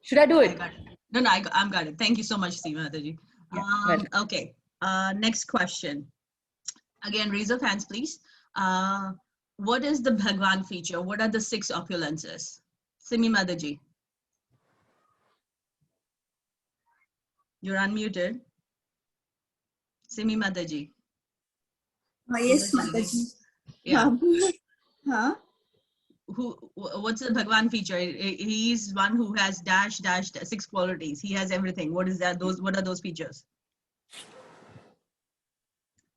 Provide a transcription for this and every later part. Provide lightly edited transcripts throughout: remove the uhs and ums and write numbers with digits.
Should I do I it? got it. No, I'm got it. Thank you so much, Seema Mataji. Yeah, Okay. Next question. Again, raise of hands, please. What is the Bhagwan feature? What are the 6 opulences? Simi Mataji. You're unmuted. Simi Mataji. Yes, Mataji. Yeah. Huh? What's the Bhagwan feature? He's one who has dash 6 qualities. He has everything. What is that? What are those features?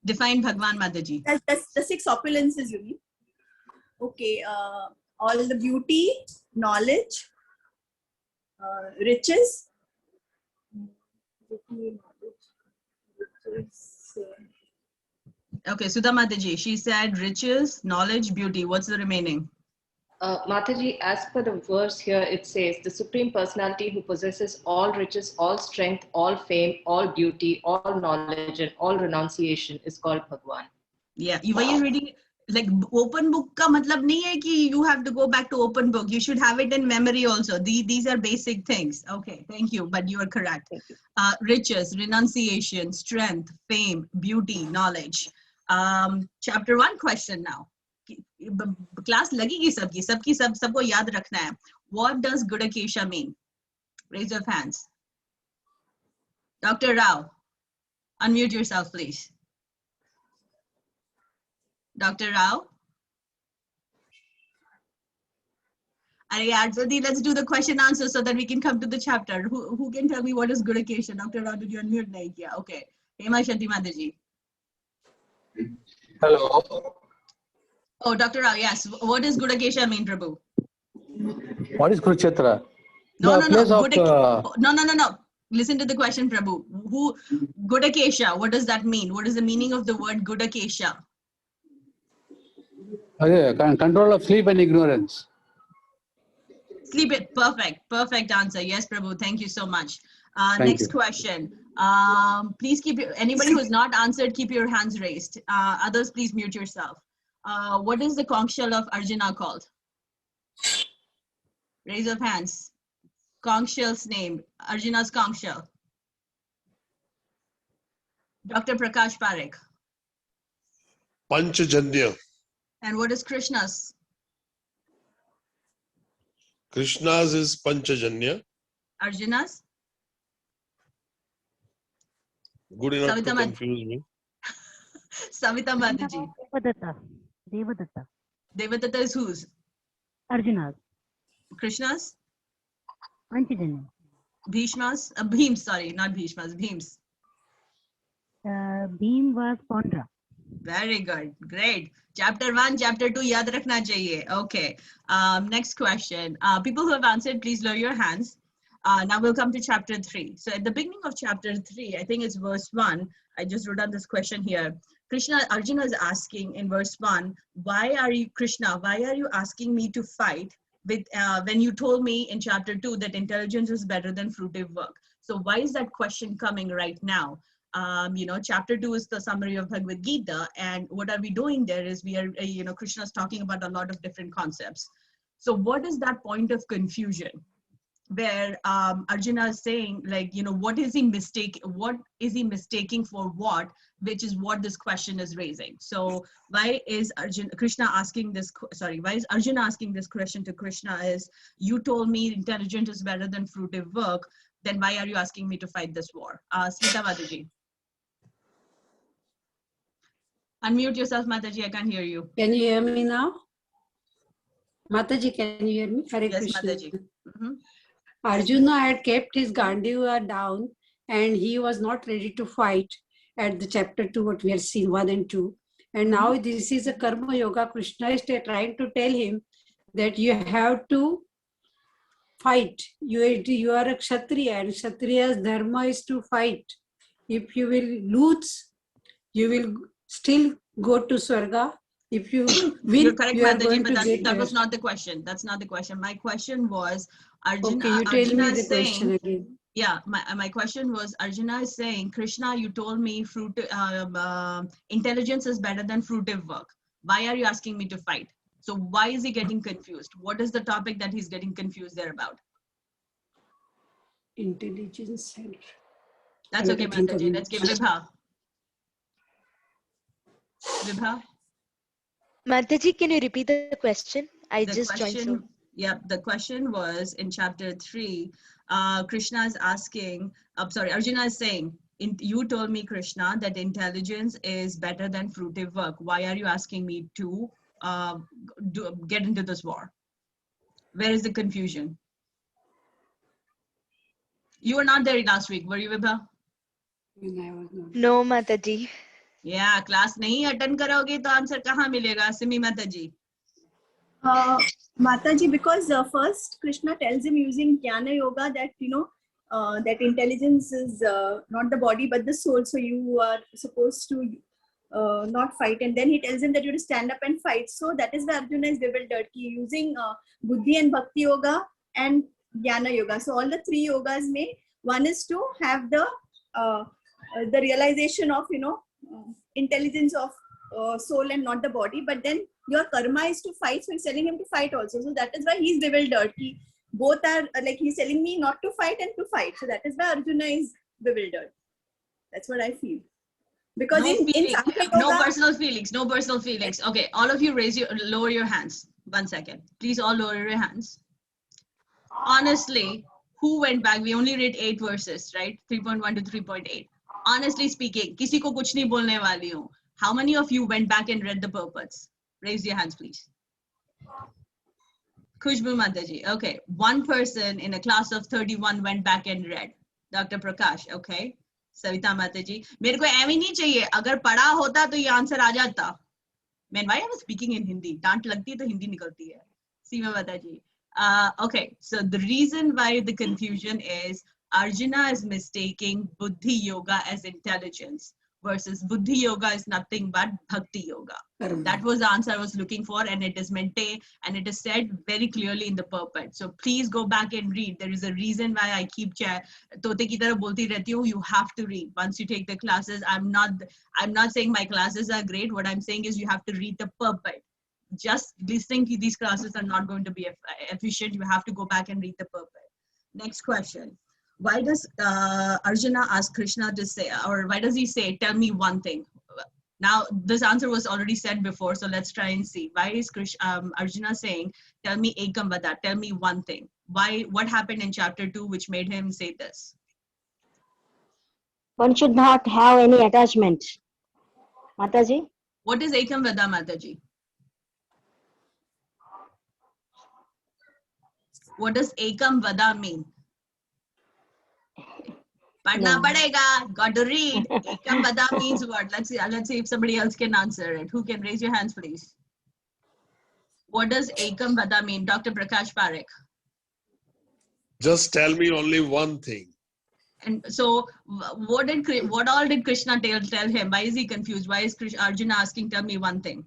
Define Bhagwan, Mataji. That's the 6 opulences, you mean? Okay. All the beauty, knowledge, riches. Okay, Sudha Mataji, she said riches, knowledge, beauty. What's the remaining? Mataji, as per the verse here, it says, the Supreme Personality who possesses all riches, all strength, all fame, all beauty, all knowledge, and all renunciation is called Bhagwan. Yeah, you were reading, like open book ka matlab nahi hai ki you have to go back to open book. You should have it in memory also. These are basic things. Okay, thank you, but you are correct. Riches, renunciation, strength, fame, beauty, knowledge. Chapter 1 question now. Class लगेगी सबको याद रखना है. What does Gudakesha mean? Raise your hands. Dr. Rao, unmute yourself, please. Dr. Rao? Let's do the question answer so that we can come to the chapter. Who can tell me what is Gudakesha? Dr. Rao, did you unmute? Nahi kiya. Okay. Hema Shanti Mataji. Hello. Oh, Dr. Rao, yes. What does Gudakesha mean, Prabhu? What is Kurukshetra? No. No. Listen to the question, Prabhu. Gudakesha, what does that mean? What is the meaning of the word Gudakesha? Control of sleep and ignorance. Sleep it. Perfect answer. Yes, Prabhu. Thank you so much. Thank Next you. question. Please anybody who has not answered, keep your hands raised. Others, please mute yourself. What is the conch shell of Arjuna called? Raise of hands. Conch shell's name. Arjuna's conch shell. Dr. Prakash Parekh. Panchajanya. And what is Krishna's? Krishna's is Panchajanya. Arjuna's? Good enough Savita to confuse me. Savita Mataji. Devadatta. Devadatta is whose? Arjuna's. Krishna's? Panchajanya. Bhishma's? Bhim's, sorry, not Bhishma's. Bhim's. Bhim was Pondra. Very good. Great. Chapter 1, chapter 2, yaad rakhna chahiye. Okay. Next question. People who have answered, please lower your hands. Now we'll come to chapter 3. So at the beginning of chapter 3, I think it's verse 1. I just wrote down this question here. Arjuna is asking in verse 1, why are you asking me to fight with when you told me in chapter 2 that intelligence is better than fruitive work? So why is that question coming right now? Chapter 2 is the summary of Bhagavad Gita, and what are we doing there is we are, Krishna is talking about a lot of different concepts. So what is that point of confusion where Arjuna is saying, like, what is he mistaking for what, which is what this question is raising. So why is Arjuna asking this question to Krishna is, you told me intelligence is better than fruitive work, then why are you asking me to fight this war? Smita Mataji. Unmute yourself, Mataji, I can't hear you. Can you hear me now? Mataji, can you hear me? Hare Yes, Krishna. Mataji. Arjuna had kept his Gandiva down and he was not ready to fight at the chapter 2, what we have seen, 1 and 2. And now this is a Karma Yoga. Krishna is trying to tell him that you have to fight. You are a Kshatriya, and Kshatriya's dharma is to fight. If you will lose, you will still go to Swarga. If you win, you're correct, you are Mataji, going but to get that was not the question. That's not the question. My question was, Arjuna, okay, you tell Arjuna me the is saying, question again. Yeah, my question was, Arjuna is saying, Krishna, you told me intelligence is better than fruitive work. Why are you asking me to fight? So why is he getting confused? What is the topic that he's getting confused there about? Intelligence. That's okay, Think of Mataji. it. Let's give Vibha. Vibha? Mataji, can you repeat the question? I The just joined. So. question, yeah, the question was in chapter 3, Krishna is asking, Arjuna is saying, you told me, Krishna, that intelligence is better than fruitive work. Why are you asking me to get into this war? Where is the confusion? You were not there last week, were you, Vibha? No, Mataji. Yeah, class nahi attend karoge to answer kahan milega, Simi Mataji? Mataji, because first Krishna tells him using Jnana Yoga that, that intelligence is not the body but the soul. So you are supposed to not fight. And then he tells him that you have to stand up and fight. So that is why Arjuna is bewildered. Using Buddhi and Bhakti Yoga and Jnana Yoga. So all the 3 yogas one is to have the realization of, intelligence of soul and not the body. But then your karma is to fight, so he's telling him to fight also. So that is why he's bewildered. Both are like, he's telling me not to fight and to fight. So that is why Arjuna is bewildered. That's what I feel. Because no personal feelings. Okay, all of you lower your hands. 1 second. Please all lower your hands. Honestly, who went back? We only read 8 verses, right? 3.1 to 3.8. Honestly speaking, kisi ko kuch nahi bolne wali hu. How many of you went back and read the purports? Raise your hands, please. Khushbu Mataji. Okay. 1 person in a class of 31 went back and read. Dr. Prakash. Okay. Savita Mataji. मेरे को ऐਵੇਂ नहीं चाहिए. अगर पढ़ा होता तो ये answer आ जाता. Man, why am I speaking in Hindi? डांट लगती है तो हिंदी निकलती है. Seema Mataji. Okay. So the reason why the confusion is Arjuna is mistaking Buddhi Yoga as intelligence. Versus Buddhi Yoga is nothing but Bhakti Yoga. That was the answer I was looking for, and it is mente, and it is said very clearly in the purport. So please go back and read. There is a reason why I keep tote ki tarah bolti rehti hu. You have to read once you take the classes. I'm not saying my classes are great. What I'm saying is you have to read the purport. Just listening to these classes are not going to be efficient. You have to go back and read the purport. Next question. Why does Arjuna ask Krishna to say, or why does he say, tell me one thing? Now, this answer was already said before, so let's try and see. Why is Arjuna saying, tell me ekam vada, tell me one thing? What happened in chapter 2 which made him say this? One should not have any attachment. Mataji? What is ekam vada, Mataji? What does ekam vada mean? Padna padega, got to read. Ekam vada means what? Let's see if somebody else can answer it. Who can raise your hands, please? What does ekam vada mean? Dr. Prakash Parekh. Just tell me only one thing. And so, what all did Krishna tell him? Why is he confused? Why is Arjuna asking, tell me one thing?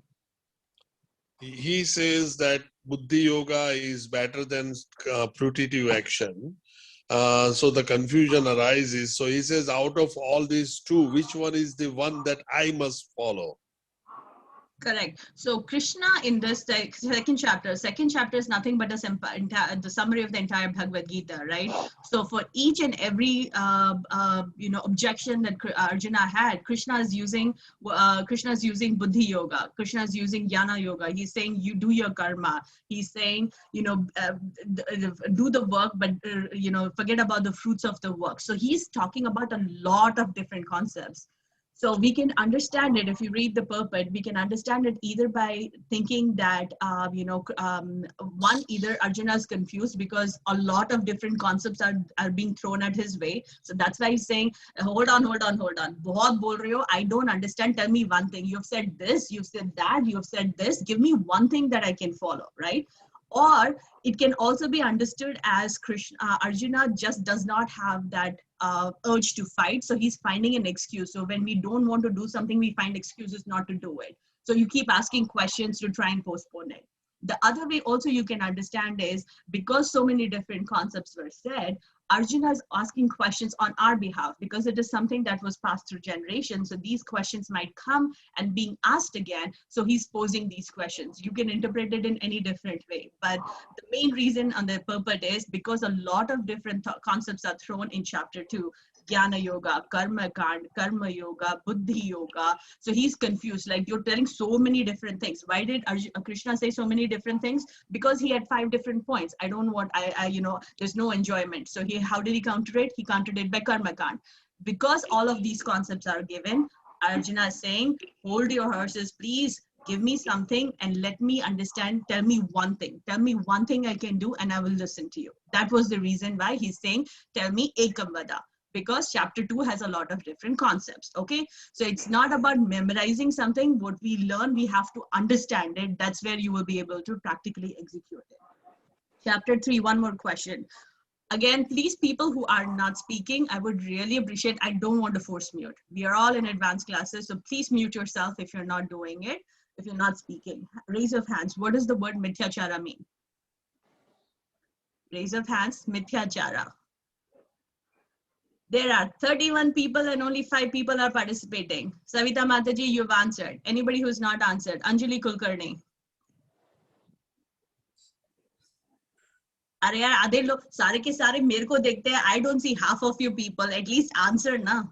He says that Buddhi Yoga is better than fruitive action. So the confusion arises. So he says, out of all these 2, which one is the one that I must follow? Correct. So Krishna in this second chapter is nothing but the summary of the entire Bhagavad Gita, right? So for each and every objection that Arjuna had, Krishna is using Buddhi Yoga. Krishna is using Jnana Yoga. He's saying you do your karma. He's saying do the work, but forget about the fruits of the work. So he's talking about a lot of different concepts. So we can understand it if you read the purport. We can understand it either by thinking that either Arjuna is confused because a lot of different concepts are being thrown at his way. So that's why he's saying, hold on. Bahut bol rahe ho. I don't understand. Tell me one thing. You've said this. You've said that. You've said this. Give me one thing that I can follow, right? Or it can also be understood as Arjuna just does not have that urge to fight. So he's finding an excuse. So when we don't want to do something, we find excuses not to do it. So you keep asking questions to try and postpone it. The other way also you can understand is because so many different concepts were said, Arjuna is asking questions on our behalf because it is something that was passed through generations. So these questions might come and being asked again. So he's posing these questions. You can interpret it in any different way. But the main reason on the purport is because a lot of different concepts are thrown in chapter 2. Jnana Yoga, Karma Kand, Karma Yoga, Buddhi Yoga. So he's confused. Like, you're telling so many different things. Why did Krishna say so many different things? Because he had 5 different points. I don't want, there's no enjoyment. So how did he counter it? He countered it by Karma Kand. Because all of these concepts are given, Arjuna is saying, hold your horses, please. Give me something and let me understand. Tell me one thing. Tell me one thing I can do and I will listen to you. That was the reason why he's saying, tell me Ekam Vada. Because chapter 2 has a lot of different concepts. Okay, so it's not about memorizing something. What we learn, we have to understand it. That's where you will be able to practically execute it. Chapter 3, one more question. Again, please, people who are not speaking, I would really appreciate, I don't want to force mute. We are all in advanced classes, so please mute yourself if you're not doing it, if you're not speaking. Raise of hands. What does the word mithyachara mean? Raise of hands, mithyachara. There are 31 people and only 5 people are participating. Savita Mataji, you've answered. Anybody who's not answered? Anjali Kulkarni. अरे यार आधे लोग सारे के सारे मेरे को देखते हैं. I don't see half of you people. At least answer na.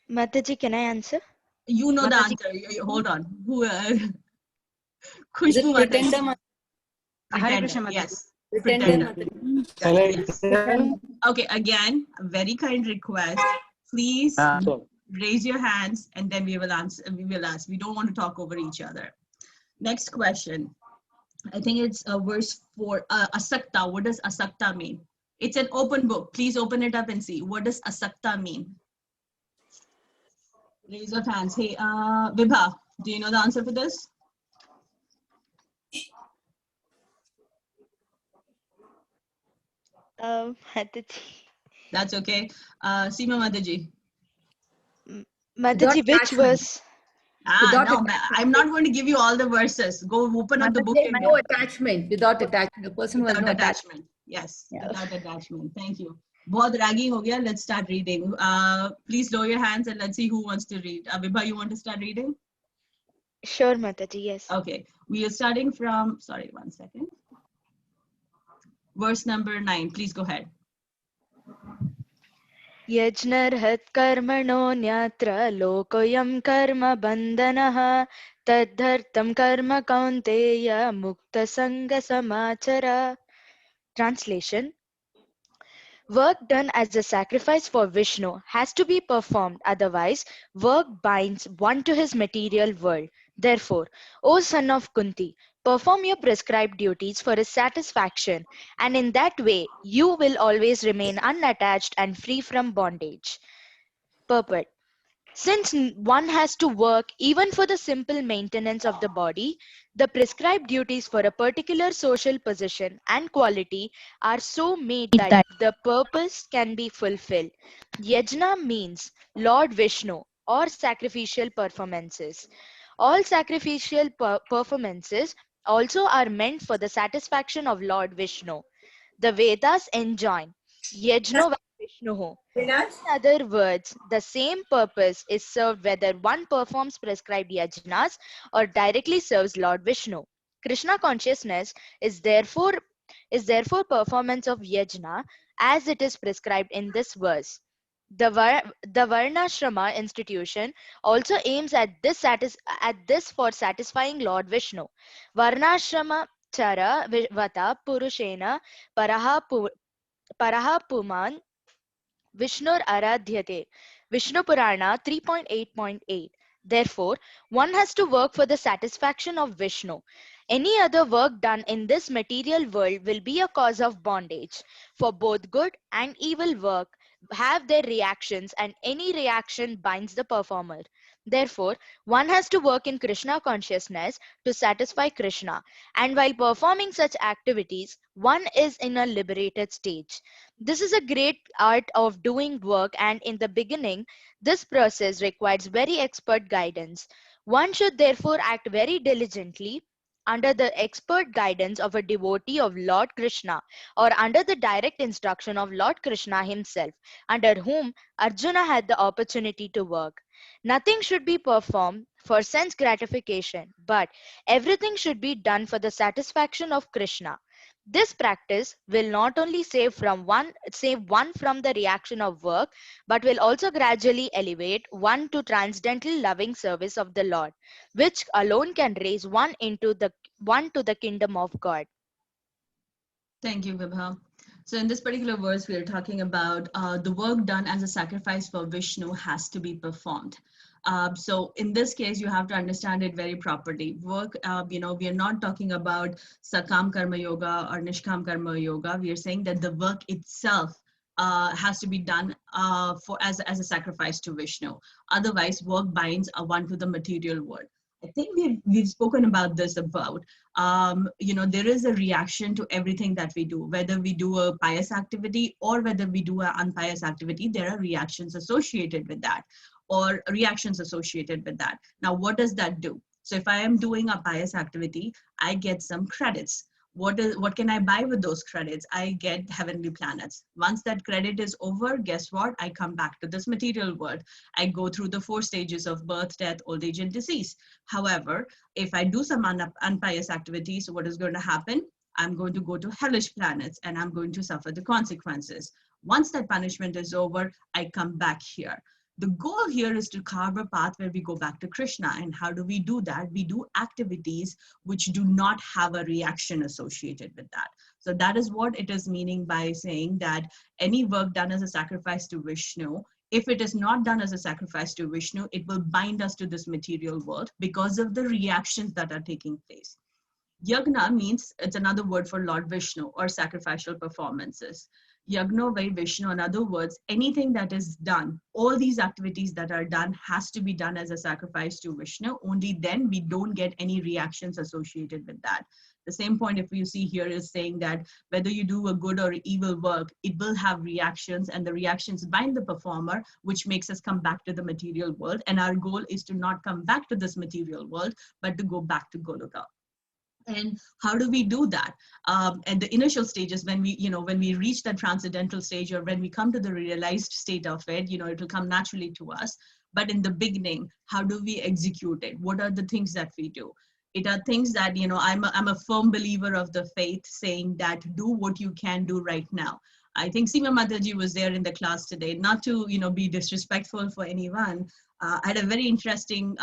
Mataji, can I answer? You know Mataji. the answer. Hold on. Who? Khushbu Mataji. Pretender. Yes. Pretender. Yes. Okay, again, a very kind request. Please raise your hands and then we will answer. We will ask. We don't want to talk over each other. Next question. I think it's verse 4. Asakta. What does asakta mean? It's an open book. Please open it up and see. What does asakta mean? Raise your hands. Hey, Vibha, do you know the answer for this? Mataji. That's okay. Seema Mataji. Mataji, which verse? No, I'm not going to give you all the verses. Go open up the book. And no attachment, without attachment. A person who has no attachment. Yes, without attachment. Thank you. Bahut ragging ho gaya. Let's start reading. Please lower your hands and let's see who wants to read. Vibha, you want to start reading? Sure, Mataji, yes. Okay. We are starting from, sorry, one second. Verse number 9. Please go ahead. यज्ञर्हत् कर्मणो न्यत्र लोकोऽयं कर्म बन्धनः तद्धर्तं कर्म कौन्तेय मुक्तसङ्गसमाचर. Translation. Work done as a sacrifice for Vishnu has to be performed, otherwise work binds one to his material world. Therefore, O son of Kunti, perform your prescribed duties for his satisfaction, and in that way you will always remain unattached and free from bondage. Purport. Since one has to work even for the simple maintenance of the body, the prescribed duties for a particular social position and quality are so made that the purpose can be fulfilled. Yajna means Lord Vishnu or sacrificial performances. All sacrificial performances also are meant for the satisfaction of Lord Vishnu. The Vedas enjoin Yajna Vishnu. In other words, the same purpose is served whether one performs prescribed yajnas or directly serves Lord Vishnu. Krishna consciousness is therefore performance of yajna as it is prescribed in this verse. The Varnashrama institution also aims at this for satisfying Lord Vishnu. Varnashrama chara vata purushena paraha puman Vishnur Aradhyate. Vishnu Purana 3.8.8. Therefore, one has to work for the satisfaction of Vishnu. Any other work done in this material world will be a cause of bondage. For both good and evil work have their reactions, and any reaction binds the performer. Therefore, one has to work in Krishna consciousness to satisfy Krishna, and while performing such activities, one is in a liberated stage. This is a great art of doing work, and in the beginning, this process requires very expert guidance. One should therefore act very diligently under the expert guidance of a devotee of Lord Krishna, or under the direct instruction of Lord Krishna himself, under whom Arjuna had the opportunity to work. Nothing should be performed for sense gratification, but everything should be done for the satisfaction of Krishna. This practice will not only save one from the reaction of work, but will also gradually elevate one to transcendental loving service of the Lord, which alone can raise one to the kingdom of God. Thank you, Vibha. So in this particular verse, we are talking about the work done as a sacrifice for Vishnu has to be performed. So in this case, you have to understand it very properly. Work, we are not talking about Sakam Karma Yoga or Nishkam Karma Yoga. We are saying that the work itself has to be done as a sacrifice to Vishnu. Otherwise, work binds one to the material world. I think we've spoken about this about, there is a reaction to everything that we do, whether we do a pious activity or whether we do an unpious activity, there are reactions associated with that or reactions associated with that. Now, what does that do? So if I am doing a pious activity, I get some credits. What can I buy with those credits? I get heavenly planets. Once that credit is over, guess what? I come back to this material world. I go through the 4 stages of birth, death, old age, and disease. However, if I do some unpious activities, what is going to happen? I'm going to go to hellish planets and I'm going to suffer the consequences. Once that punishment is over, I come back here. The goal here is to carve a path where we go back to Krishna. And how do we do that? We do activities which do not have a reaction associated with that. So that is what it is meaning by saying that any work done as a sacrifice to Vishnu, if it is not done as a sacrifice to Vishnu, it will bind us to this material world because of the reactions that are taking place. Yagna means, it's another word for Lord Vishnu or sacrificial performances. Yagna vai Vishnu, in other words, anything that is done, all these activities that are done has to be done as a sacrifice to Vishnu. Only then we don't get any reactions associated with that. The same point, if you see here, is saying that whether you do a good or evil work, it will have reactions, and the reactions bind the performer, which makes us come back to the material world. And our goal is to not come back to this material world, but to go back to Goloka. And how do we do that? At the initial stages, when we reach the transcendental stage, or when we come to the realized state of it, it will come naturally to us. But in the beginning, how do we execute it? What are the things that we do? It are things that, I'm a firm believer of the faith, saying that do what you can do right now. I think Seema Mataji was there in the class today, not to, be disrespectful for anyone. I had a very interesting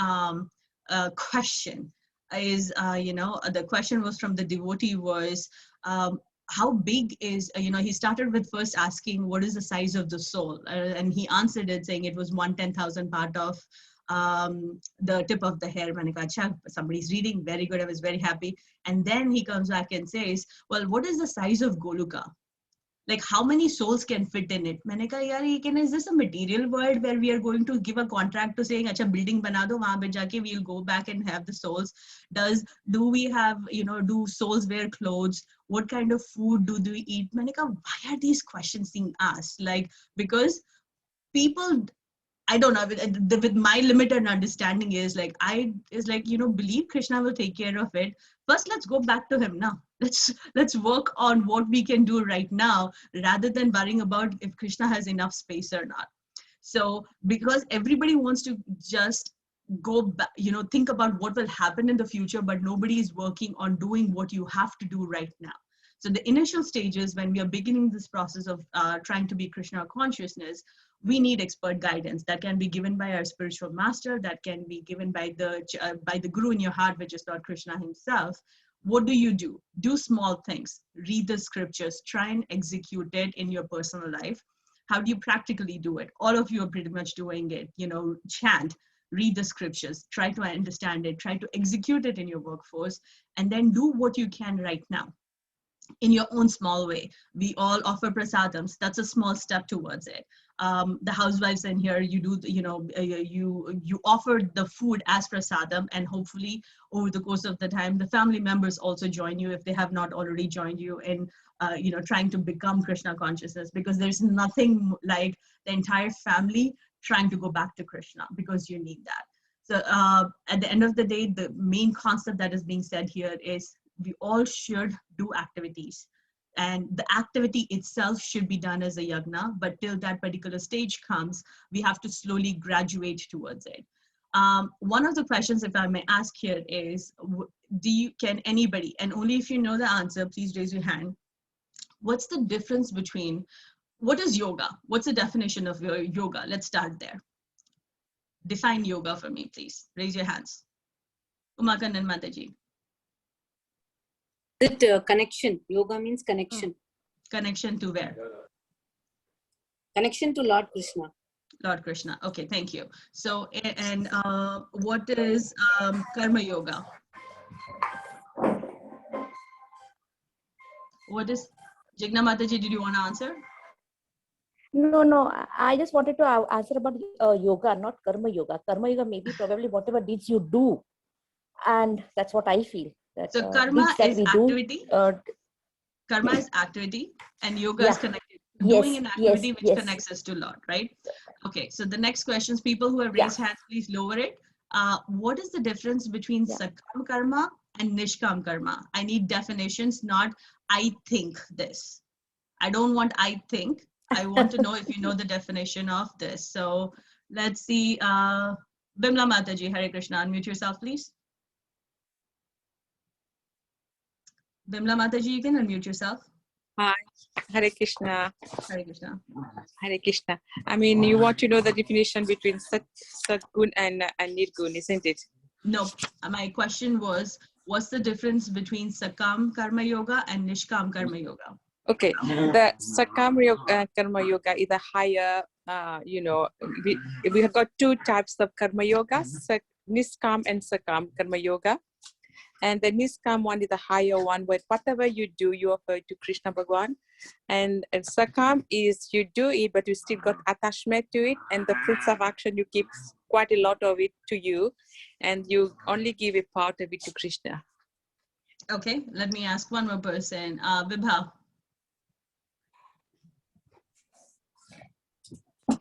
question. The question was from the devotee was, how big is, he started with first asking, what is the size of the soul? And he answered it saying it was 1/10,000th part of the tip of the hair. Manikacha, somebody's reading, very good, I was very happy. And then he comes back and says, well, what is the size of Goluka? Like, how many souls can fit in it? Maine kaha, yaar, is this a material world where we are going to give a contract to saying, acha, building bana do, wahan pe jaake we'll go back and have the souls? Do we have, do souls wear clothes? What kind of food do they eat? Maine kaha, why are these questions being asked? Like, because people, I don't know, with my limited understanding is like, believe Krishna will take care of it. First, let's go back to him now. Let's work on what we can do right now, rather than worrying about if Krishna has enough space or not. So, because everybody wants to just go back, think about what will happen in the future, but nobody is working on doing what you have to do right now. So the initial stages, when we are beginning this process of trying to be Krishna consciousness, we need expert guidance that can be given by our spiritual master, that can be given by the guru in your heart, which is Lord Krishna himself. What do? Do small things. Read the scriptures. Try and execute it in your personal life. How do you practically do it? All of you are pretty much doing it. Chant, read the scriptures, try to understand it, try to execute it in your workforce, and then do what you can right now in your own small way. We all offer prasadams. That's a small step towards it. The housewives in here, you do, you offer the food as prasadam, and hopefully over the course of the time, the family members also join you if they have not already joined you in, trying to become Krishna consciousness, because there's nothing like the entire family trying to go back to Krishna, because you need that. So at the end of the day, the main concept that is being said here is we all should do activities. And the activity itself should be done as a yagna, but till that particular stage comes, we have to slowly graduate towards it. One of the questions, if I may ask here, is can anybody, and only if you know the answer, please raise your hand. What's the difference between, what is yoga? What's the definition of yoga? Let's start there. Define yoga for me, please. Raise your hands. Umakandan Mataji. Connection. Yoga means connection. Connection to where? Connection to Lord Krishna. Lord Krishna. Okay, thank you. So, and what is Karma Yoga? What is, Jigna Mataji, did you want to answer? No, I just wanted to answer about yoga, not Karma Yoga. Karma Yoga may be probably whatever deeds you do. And that's what I feel. That, so karma is activity. Karma is activity and yoga is connected. Doing an activity which connects us to Lord, right? Okay, so the next questions, people who have raised hands, please lower it. What is the difference between Sakam Karma and Nishkam Karma? I need definitions, not I think this. I don't want I think. I want to know if you know the definition of this. So let's see. Bimla Mataji, Hare Krishna, unmute yourself, please. Bimla Mataji, you can unmute yourself. Hi, Hare Krishna. Hare Krishna. Hare Krishna. I mean, you want to know the definition between Satgun and Nirgun, isn't it? No, my question was, what's the difference between Sakam Karma Yoga and Nishkam Karma Yoga? Okay, the Sakam Karma Yoga is a higher, we have got two types of Karma Yoga, Niskam and Sakam Karma Yoga. And the Niskam one is the higher one, where whatever you do, you offer to Krishna Bhagwan. And Sakam is you do it, but you still got attachment to it. And the fruits of action, you keep quite a lot of it to you. And you only give a part of it to Krishna. Okay, let me ask one more person. Vibha.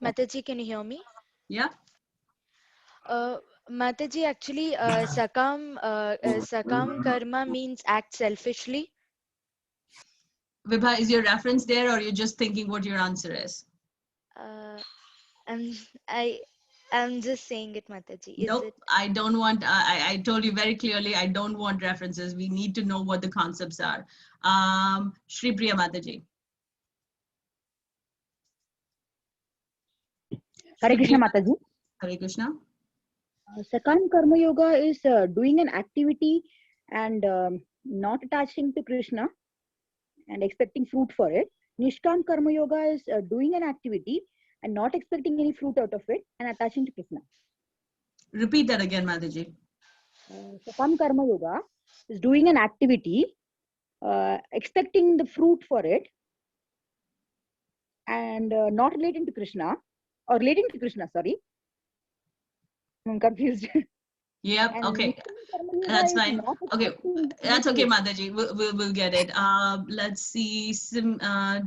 Mataji, can you hear me? Yeah. Mataji, actually, Sakam Karma means act selfishly. Vibha, is your reference there, or you're just thinking what your answer is? I'm just saying it, Mataji. Nope, I don't want, I told you very clearly, I don't want references. We need to know what the concepts are. Shri Priya Mataji. Hare Krishna Mataji. Hare Krishna. Sakam Karma Yoga is doing an activity and not attaching to Krishna and expecting fruit for it. Nishkam Karma Yoga is doing an activity and not expecting any fruit out of it and attaching to Krishna. Repeat that again, Mataji. Sakam Karma Yoga is doing an activity, expecting the fruit for it and not relating to Krishna, or relating to Krishna, sorry. I'm confused. Yep. Okay. That's fine. Okay. That's okay, Mataji. We'll get it. Let's see. Prakash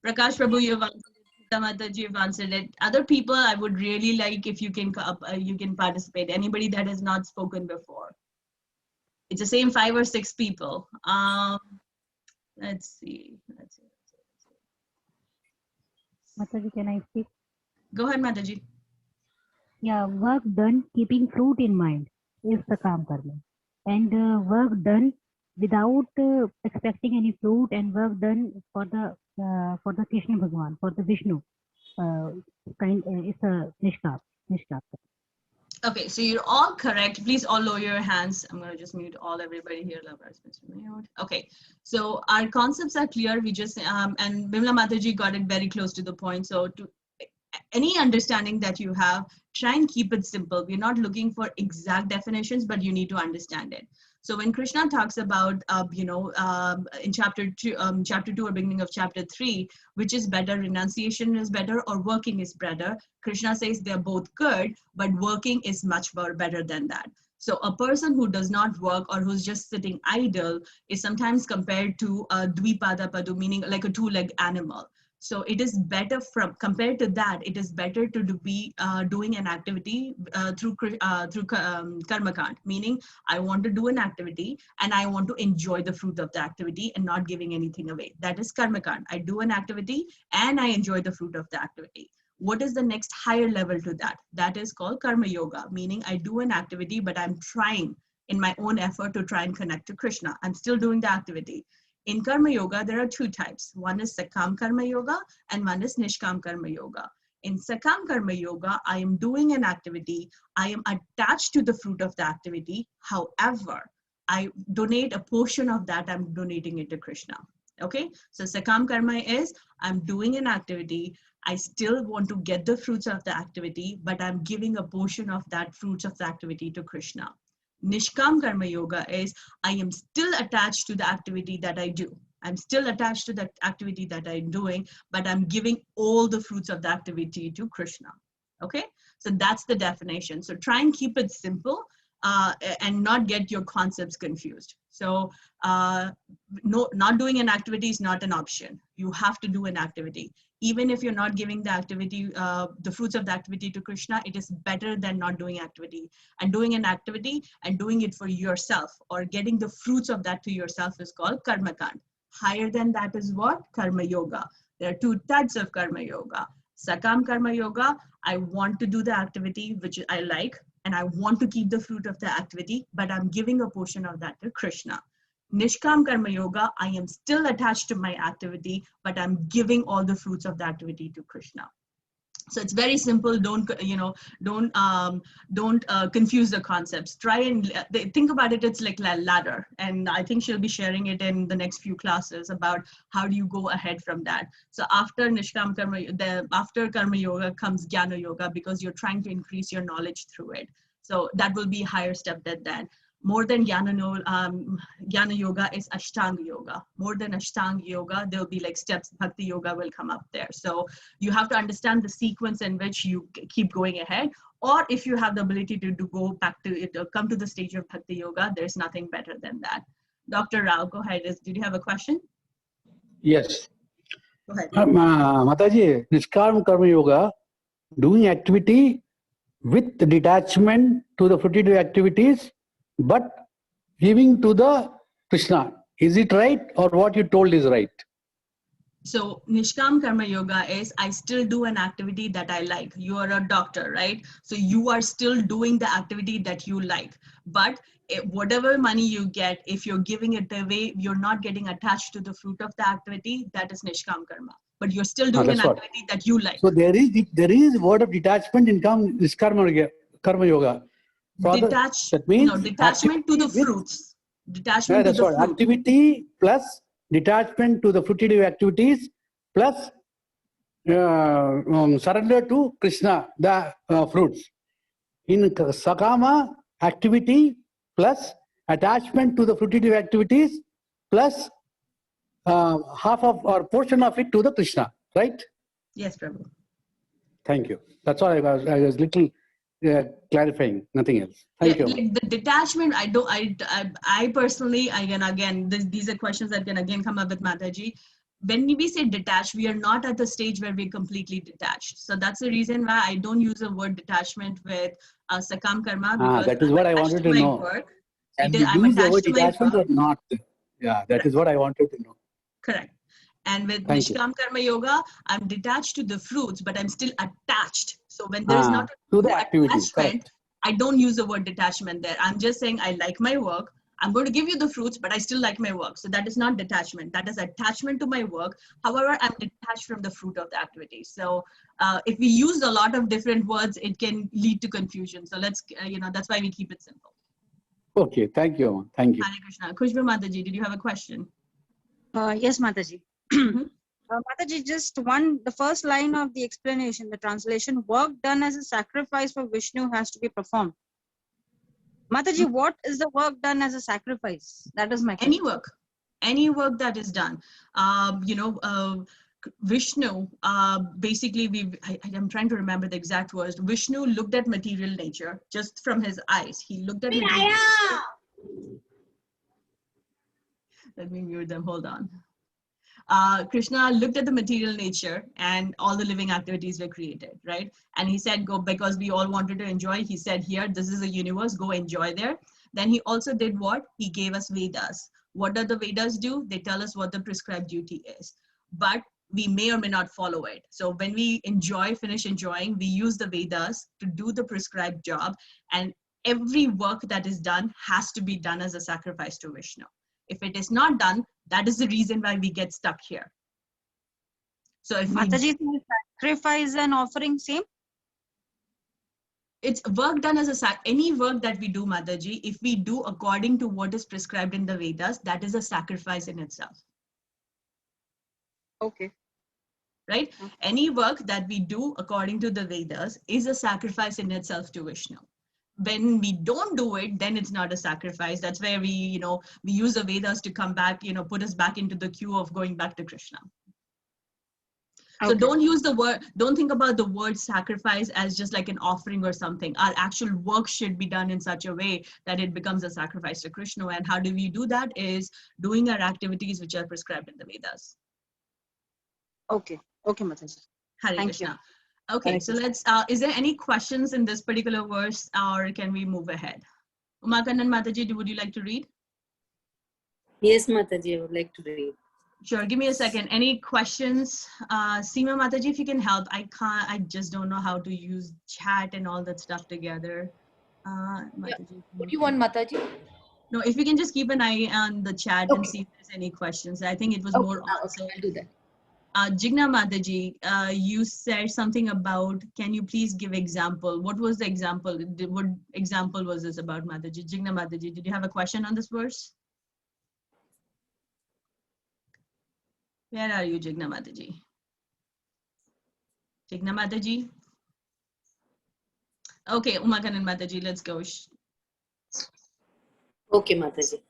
Prabhu, you've answered it. Mataji, you've answered it. Other people, I would really like if you can participate. Anybody that has not spoken before. It's the same 5 or 6 people. Let's see. Mataji, can I speak? Go ahead, Mataji. Yeah, work done keeping fruit in mind is Sakam Karma. And work done without expecting any fruit, and work done for the Krishna Bhagwan, for the Vishnu. It's a Nishkam. Okay, so you're all correct. Please all lower your hands. I'm going to just mute everybody here. Okay, so our concepts are clear. We just, and Bimla Mataji got it very close to the point. So to any understanding that you have, try and keep it simple. We're not looking for exact definitions, but you need to understand it. So when Krishna talks about, in chapter 2 or beginning of chapter 3, which is better, renunciation is better or working is better, Krishna says they're both good, but working is much more better than that. So a person who does not work or who's just sitting idle is sometimes compared to a Dvipada Padu, meaning like a 2-legged animal. So it is better compared to that, it is better to be doing an activity through karma kand, meaning I want to do an activity and I want to enjoy the fruit of the activity and not giving anything away. That is karma kand. I do an activity and I enjoy the fruit of the activity. What is the next higher level to that? That is called karma yoga, meaning I do an activity, but I'm trying in my own effort to try and connect to Krishna. I'm still doing the activity. In Karma Yoga, there are two types. One is Sakam Karma Yoga and one is Nishkam Karma Yoga. In Sakam Karma Yoga, I am doing an activity. I am attached to the fruit of the activity. However, I donate a portion of that. I'm donating it to Krishna. Okay, so Sakam Karma is I'm doing an activity. I still want to get the fruits of the activity, but I'm giving a portion of that fruits of the activity to Krishna. Nishkam Karma Yoga is I am still attached to the activity that I do. I'm still attached to the activity that I'm doing, but I'm giving all the fruits of the activity to Krishna. Okay, so that's the definition. So try and keep it simple and not get your concepts confused. So no, not doing an activity is not an option. You have to do an activity. Even if you're not giving the activity, the fruits of the activity to Krishna, it is better than not doing activity. And doing an activity and doing it for yourself or getting the fruits of that to yourself is called karma kand. Higher than that is what? Karma yoga. There are two types of karma yoga. Sakam karma yoga, I want to do the activity which I like and I want to keep the fruit of the activity, but I'm giving a portion of that to Krishna. Nishkam Karma Yoga, I am still attached to my activity, but I'm giving all the fruits of the activity to Krishna. So it's very simple. Don't confuse the concepts. Try and think about it. It's like a ladder, and I think she'll be sharing it in the next few classes about how do you go ahead from that. So after Nishkam Karma, after Karma Yoga comes Jnana Yoga because you're trying to increase your knowledge through it. So that will be a higher step than that. More than Jnana Yoga is Ashtanga Yoga. More than Ashtanga Yoga, there'll be like steps. Bhakti Yoga will come up there. So you have to understand the sequence in which you keep going ahead. Or if you have the ability to go back to it, come to the stage of Bhakti Yoga, there's nothing better than that. Dr. Rao, go ahead. Did you have a question? Yes. Go ahead. Mataji, Nishkam Karma Yoga, doing activity with detachment to the fruitive activities, but giving to the Krishna. Is it right or what you told is right? So Nishkam Karma Yoga is I still do an activity that I like. You are a doctor, right? So you are still doing the activity that you like. But whatever money you get, if you're giving it away, you're not getting attached to the fruit of the activity, that is Nishkam Karma. But you're still doing an activity that you like. So there is word of detachment in Nishkam Karma Yoga. That means detachment to the fruits. Detachment to the fruit. Activity plus detachment to the fruitive activities plus surrender to Krishna, the fruits. In Sakama, activity plus attachment to the fruitive activities plus half of or portion of it to the Krishna, right? Yes, Prabhu. Thank you. That's all I was little clarifying, nothing else. Thank you. Like the detachment, I personally, again, these are questions that can again come up with Mataji. When we say detached, we are not at the stage where we're completely detached. So that's the reason why I don't use the word detachment with Sakam Karma. Because that is what I wanted to know. And you use the word detachment or not? Yeah, that is what I wanted to know. Correct. And with Nishkam Karma Yoga, I'm detached to the fruits, but I'm still attached. So when there's not to the activity, attachment, I don't use the word detachment there. I'm just saying I like my work. I'm going to give you the fruits, but I still like my work. So that is not detachment. That is attachment to my work. However, I'm detached from the fruit of the activity. So if we use a lot of different words, it can lead to confusion. So let's, that's why we keep it simple. Okay, thank you. Thank you. Hare Krishna. Khushbu Mataji, did you have a question? Yes, Mataji. Mataji, just the first line of the explanation, the translation, work done as a sacrifice for Vishnu has to be performed. Mataji, what is the work done as a sacrifice? That is my question. Any work that is done. Vishnu, basically, I'm trying to remember the exact words. Vishnu looked at material nature just from his eyes. He looked at material nature. Let me mute them, hold on. Krishna looked at the material nature and all the living activities were created, right? And he said, go, because we all wanted to enjoy, he said, here, this is a universe, go enjoy there. Then he also did what? He gave us Vedas. What do the Vedas do? They tell us what the prescribed duty is. But we may or may not follow it. So when we finish enjoying, we use the Vedas to do the prescribed job. And every work that is done has to be done as a sacrifice to Vishnu. If it is not done, that is the reason why we get stuck here. So if Mataji, sacrifice and offering same? It's work done as any work that we do, Mataji, if we do according to what is prescribed in the Vedas, that is a sacrifice in itself. Okay. Right? Any work that we do according to the Vedas is a sacrifice in itself to Vishnu. When we don't do it, then it's not a sacrifice. That's where we use the Vedas to come back, put us back into the queue of going back to Krishna. Okay. So don't use the word, don't think about the word sacrifice as just like an offering or something. Our actual work should be done in such a way that it becomes a sacrifice to Krishna. And how do we do that? Is doing our activities which are prescribed in the Vedas. Okay. Okay, Mataji. Hare Krishna. Okay, so let's, is there any questions in this particular verse or can we move ahead? Umakandan Mataji, would you like to read? Yes, Mataji, I would like to read. Sure, give me a second. Any questions? Seema Mataji, if you can help. I just don't know how to use chat and all that stuff together. Mataji, What do you want, Mataji? No, if you can just keep an eye on the chat and see if there's any questions. I think it was more answered. I'll do that. Jigna Mataji, you said something about, can you please give example? What was the example? What example was this about, Mataji? Jigna Mataji, did you have a question on this verse? Where are you, Jigna Mataji? Jigna Mataji? Okay, Umakandan Mataji, let's go. Okay, Mataji.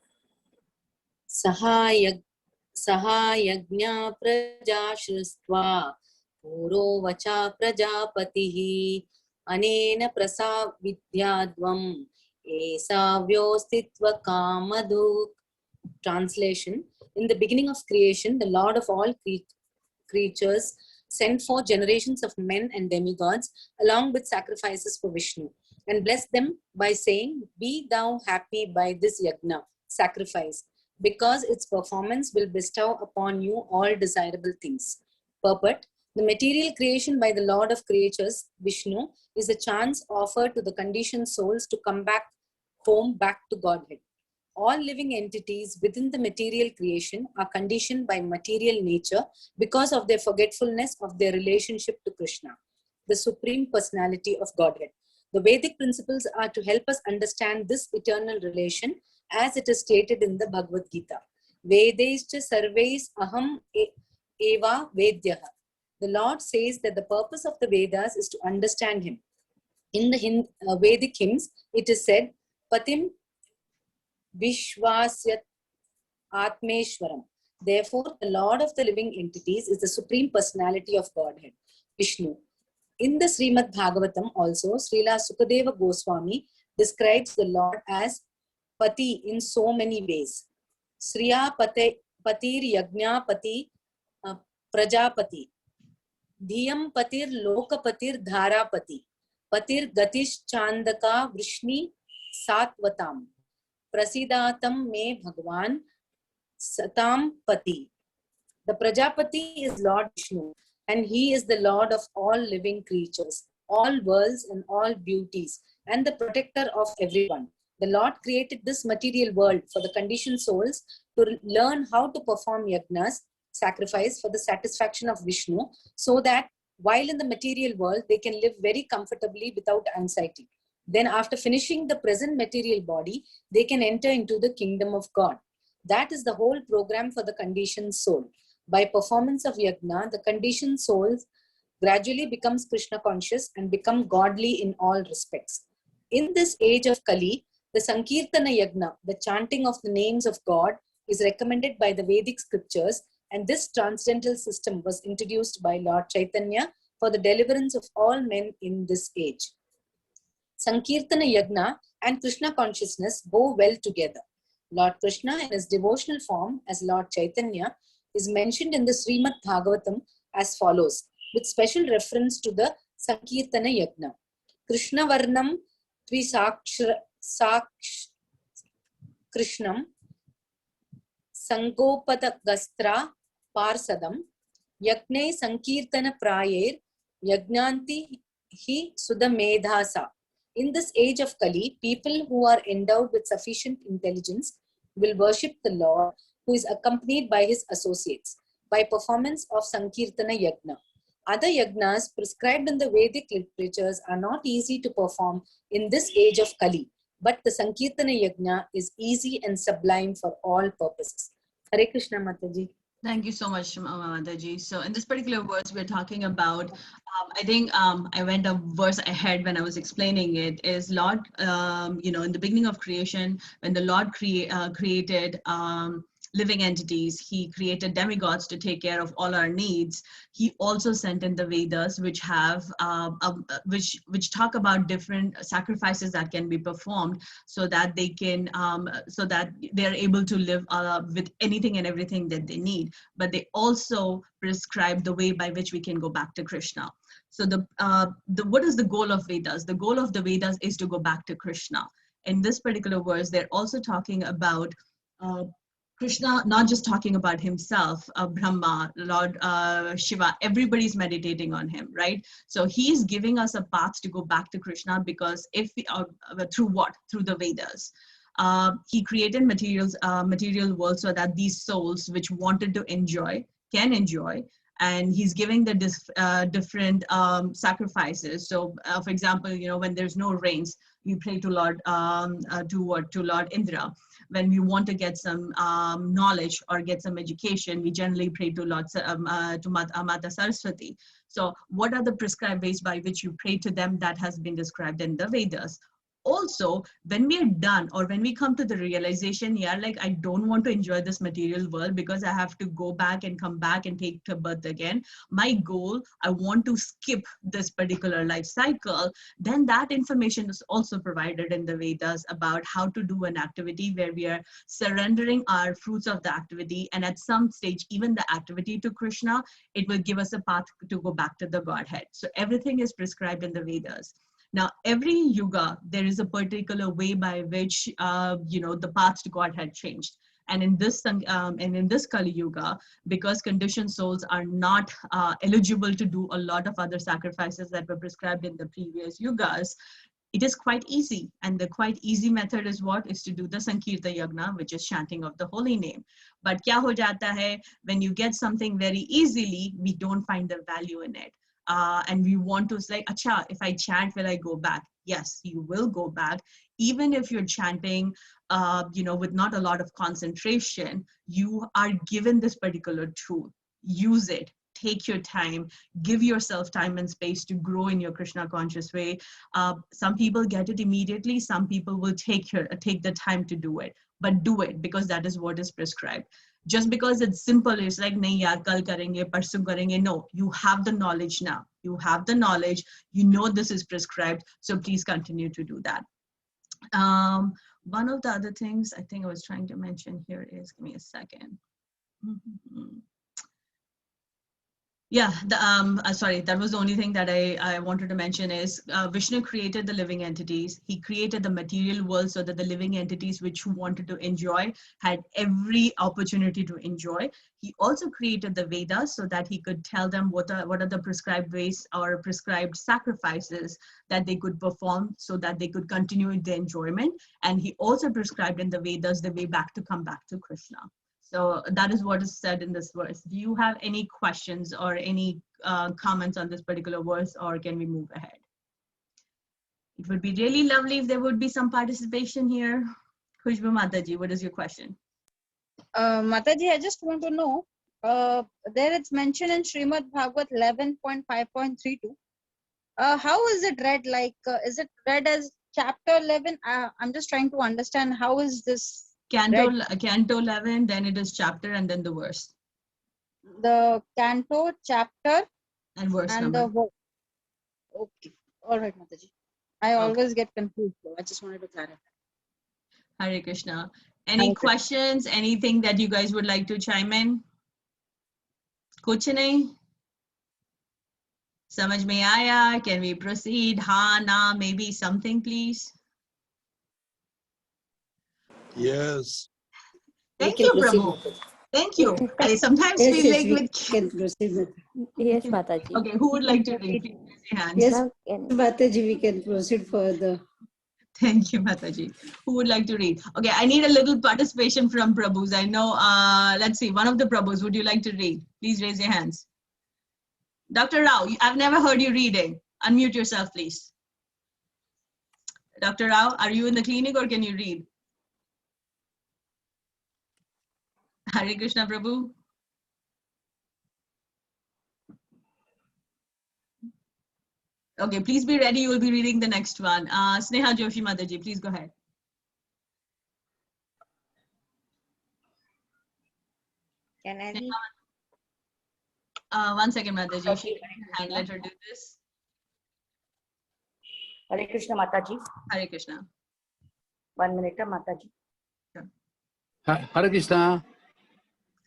Sahayagnya praja shristva puro vacha prajapatihi anena prasa vidyadvam esavyostitva kamaduk. Translation. In the beginning of creation, the Lord of all creatures sent forth generations of men and demigods along with sacrifices for Vishnu and blessed them by saying, "Be thou happy by this yajna," sacrifice, because its performance will bestow upon you all desirable things. Purport. The material creation by the Lord of creatures, Vishnu, is a chance offered to the conditioned souls to come back home, back to Godhead. All living entities within the material creation are conditioned by material nature because of their forgetfulness of their relationship to Krishna, the Supreme Personality of Godhead. The Vedic principles are to help us understand this eternal relation as it is stated in the Bhagavad Gita. Vedaischa sarvais aham eva vedyaha. The Lord says that the purpose of the Vedas is to understand Him. In the Vedic hymns, it is said, Patim Vishwasyat Atmeshwaram. Therefore, the Lord of the living entities is the Supreme Personality of Godhead, Vishnu. In the Srimad Bhagavatam also, Srila Sukadeva Goswami describes the Lord as Pati in so many ways. Sriya Patir Yajna Pati Prajapati. Dhyam Patir Lokapatir Dharapati. Patir Gatish Chandaka Vrishni Satvatam. Prasidatam me Bhagwan Satam Pati. The Prajapati is Lord Vishnu, and he is the Lord of all living creatures, all worlds and all beauties, and the protector of everyone. The Lord created this material world for the conditioned souls to learn how to perform yajnas, sacrifice for the satisfaction of Vishnu, so that while in the material world, they can live very comfortably without anxiety. Then after finishing the present material body, they can enter into the kingdom of God. That is the whole program for the conditioned soul. By performance of yajna, the conditioned soul gradually becomes Krishna conscious and become godly in all respects. In this age of Kali, the Sankirtana Yajna, the chanting of the names of God, is recommended by the Vedic scriptures, and this transcendental system was introduced by Lord Chaitanya for the deliverance of all men in this age. Sankirtana Yajna and Krishna consciousness go well together. Lord Krishna in his devotional form as Lord Chaitanya is mentioned in the Srimad Bhagavatam as follows, with special reference to the Sankirtana Yagna. Krishna Varnam Tvisakshra Krishnam Sankopata Gastra Parsadam Yagne Sankirtana Prayer Yagnanti Hi Sudamedhasa. In this age of Kali, people who are endowed with sufficient intelligence will worship the Lord, who is accompanied by his associates, by performance of Sankirtana Yagna. Other yagnas prescribed in the Vedic literatures are not easy to perform in this age of Kali, but the Sankirtana Yagna is easy and sublime for all purposes. Hare Krishna, Mataji. Thank you so much, Mataji. So in this particular verse, we're talking about, I think I went a verse ahead when I was explaining it, is Lord, in the beginning of creation, when the Lord created living entities, he created demigods to take care of all our needs. He also sent in the Vedas, which have which talk about different sacrifices that can be performed, so that they can so that they are able to live with anything and everything that they need. But they also prescribe the way by which we can go back to Krishna. So what is the goal of Vedas? The goal of the Vedas is to go back to Krishna. In this particular verse, they're also talking about Krishna, not just talking about himself, Brahma, Lord Shiva, everybody's meditating on him, right? So he's giving us a path to go back to Krishna, because if we through what? Through the Vedas. He created material world so that these souls which wanted to enjoy can enjoy, and he's giving the different sacrifices. So for example, when there's no rains, we pray to Lord to Lord Indra. When we want to get some knowledge or get some education, we generally pray to Mata Saraswati. So what are the prescribed ways by which you pray to them? That has been described in the Vedas. Also, when we are done, or when we come to the realization, I don't want to enjoy this material world because I have to go back and come back and take to birth again. My goal, I want to skip this particular life cycle. Then that information is also provided in the Vedas about how to do an activity where we are surrendering our fruits of the activity. And at some stage, even the activity to Krishna, it will give us a path to go back to the Godhead. So everything is prescribed in the Vedas. Now, every yuga, there is a particular way by which, the path to God had changed. And in this Kali Yuga, because conditioned souls are not eligible to do a lot of other sacrifices that were prescribed in the previous yugas, it is quite easy. And the quite easy method is what? Is to do the Sankirta Yagna, which is chanting of the holy name. But kya ho jata hai, when you get something very easily, we don't find the value in it. And we want to say, acha, if I chant, will I go back? Yes, you will go back. Even if you're chanting, with not a lot of concentration, you are given this particular tool. Use it. Take your time. Give yourself time and space to grow in your Krishna conscious way. Some people get it immediately. Some people will take the time to do it. But do it, because that is what is prescribed. Just because it's simple, it's like, nahi yaar, kal karenge, parsu karenge. No, you have the knowledge now. You have the knowledge. You know this is prescribed. So please continue to do that. One of the other things I think I was trying to mention here is, give me a second. Yeah, sorry, that was the only thing that I wanted to mention is Vishnu created the living entities. He created the material world so that the living entities which wanted to enjoy had every opportunity to enjoy. He also created the Vedas so that he could tell them what are the prescribed ways or prescribed sacrifices that they could perform so that they could continue the enjoyment. And he also prescribed in the Vedas the way back to come back to Krishna. So that is what is said in this verse. Do you have any questions or any comments on this particular verse, or can we move ahead? It would be really lovely if there would be some participation here. Khushbu Mataji, what is your question? Mataji, I just want to know, there it's mentioned in Srimad Bhagavat 11.5.32. How is it read? Like, is it read as chapter 11? I'm just trying to understand how is this Canto 11, then it is chapter and then the verse. The canto, chapter, and verse and number. the verse. Okay. All right, Mataji. I always get confused, so I just wanted to clarify. Hare Krishna. Any questions? Anything that you guys would like to chime in? कुछ नहीं? समझ में आया? Can we proceed? हाँ, ना, maybe something, please. Yes. Thank you, Prabhu. Thank you. I sometimes Yes, feel yes, like we with. can proceed. Yes, Mataji. Okay, who would like to read? Please raise your hands. Yes, Mataji, we can proceed further. Thank you, Mataji. Who would like to read? Okay, I need a little participation from Prabhus. I know, let's see, one of the Prabhus, would you like to read? Please raise your hands. Dr. Rao, I've never heard you reading. Unmute yourself, please. Dr. Rao, are you in the clinic or can you read? Hare Krishna, Prabhu. Okay, please be ready. You will be reading the next one. Sneha Joshi Mataji, please go ahead. Can I read? One second, Mataji. She can let her do this. Hare Krishna, Mataji. Hare Krishna. 1 minute, Mataji. Hare Krishna.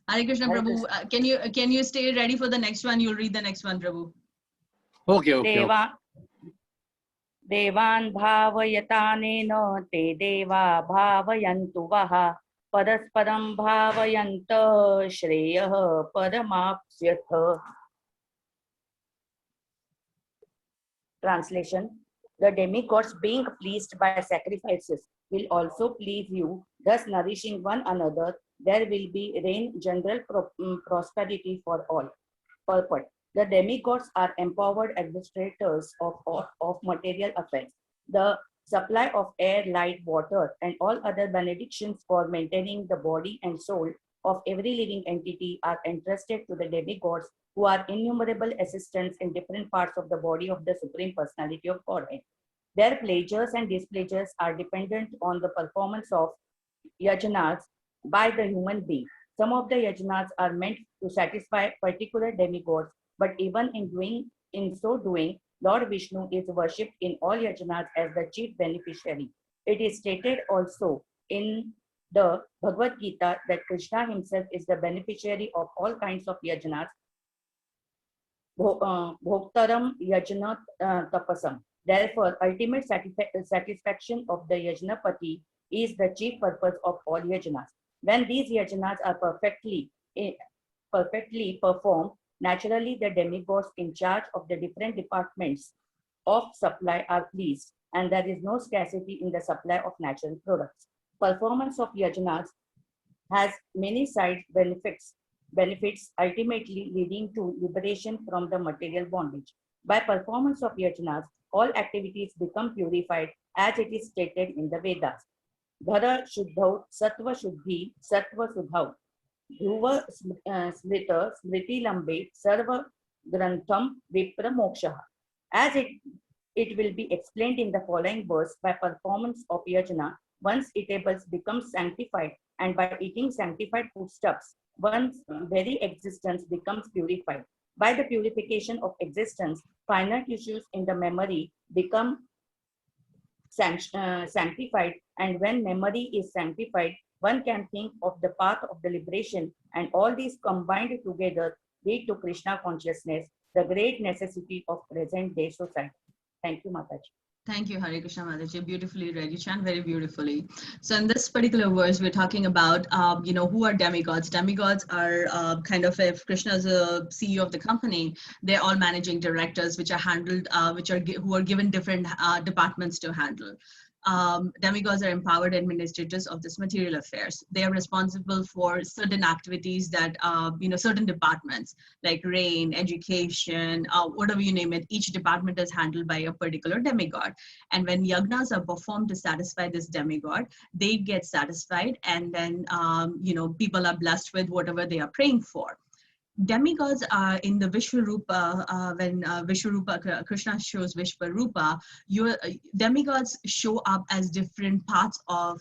Hare Krishna, Hare Prabhu. Can you stay ready for the next one? You'll read the next one, Prabhu. Okay. देवान् भावयतानेन ते देवा भावयन्तु वः परस्परं भावयन्त श्रेयः परमाप्स्यथ. Translation: The demigods, being pleased by sacrifices, will also please you, thus nourishing one another. There will be reign general prosperity for all. Purport: The demigods are empowered administrators of material affairs. The supply of air, light, water, and all other benedictions for maintaining the body and soul of every living entity are entrusted to the demigods, who are innumerable assistants in different parts of the body of the Supreme Personality of Godhead. Their pleasures and displeasures are dependent on the performance of yajnas by the human being. Some of the yajnas are meant to satisfy particular demigods, but even in so doing, Lord Vishnu is worshipped in all yajnas as the chief beneficiary. It is stated also in the Bhagavad Gita that Krishna himself is the beneficiary of all kinds of yajnas. Bhoktaram yajna tapasam. Therefore, ultimate satisfaction of the yajnapati is the chief purpose of all yajnas. When these yajnas are perfectly performed, naturally the demigods in charge of the different departments of supply are pleased, and there is no scarcity in the supply of natural products. Performance of yajnas has many side benefits, ultimately leading to liberation from the material bondage. By performance of yajnas, all activities become purified, as it is stated in the Vedas. Dhara Shuddhau Sattva Shuddhi Sattva Sudhau Dhruva Smrita Smriti Lambe Sarva Grantham Vipra Moksha. As it will be explained in the following verse, by performance of yajna, one's eatables become sanctified, and by eating sanctified foodstuffs, one's very existence becomes purified. By the purification of existence, finer tissues in the memory become sanctified, and when memory is sanctified, one can think of the path of the liberation, and all these combined together lead to Krishna consciousness, the great necessity of present day society. Thank you, Mataji. Thank you, Hare Krishna Mataji. Beautifully read. You chant very beautifully. So in this particular verse, we're talking about, who are demigods. Demigods are kind of, if Krishna is a CEO of the company, they're all managing directors, which are handled, who are given different departments to handle. Demigods are empowered administrators of this material affairs. They are responsible for certain activities that, certain departments like rain, education, whatever you name it, each department is handled by a particular demigod. And when yagnas are performed to satisfy this demigod, they get satisfied, and then, people are blessed with whatever they are praying for. Demigods are in the Vishwarupa, when Vishwarupa, Krishna shows Vishwarupa, demigods show up as different parts of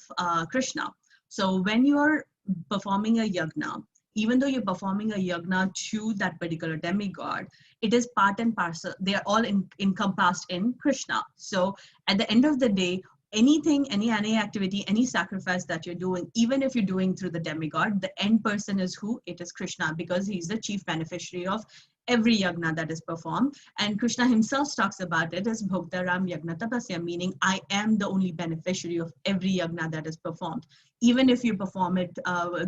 Krishna. So when you're performing a yagna, even though you're performing a yagna to that particular demigod, it is part and parcel. They are all encompassed in Krishna. So at the end of the day, anything, any activity, any sacrifice that you're doing, even if you're doing through the demigod, the end person is who? It is Krishna, because he's the chief beneficiary of every yagna that is performed. And Krishna himself talks about it as Bhoktaram Yagna Tapasya, meaning I am the only beneficiary of every yagna that is performed. Even if you perform it,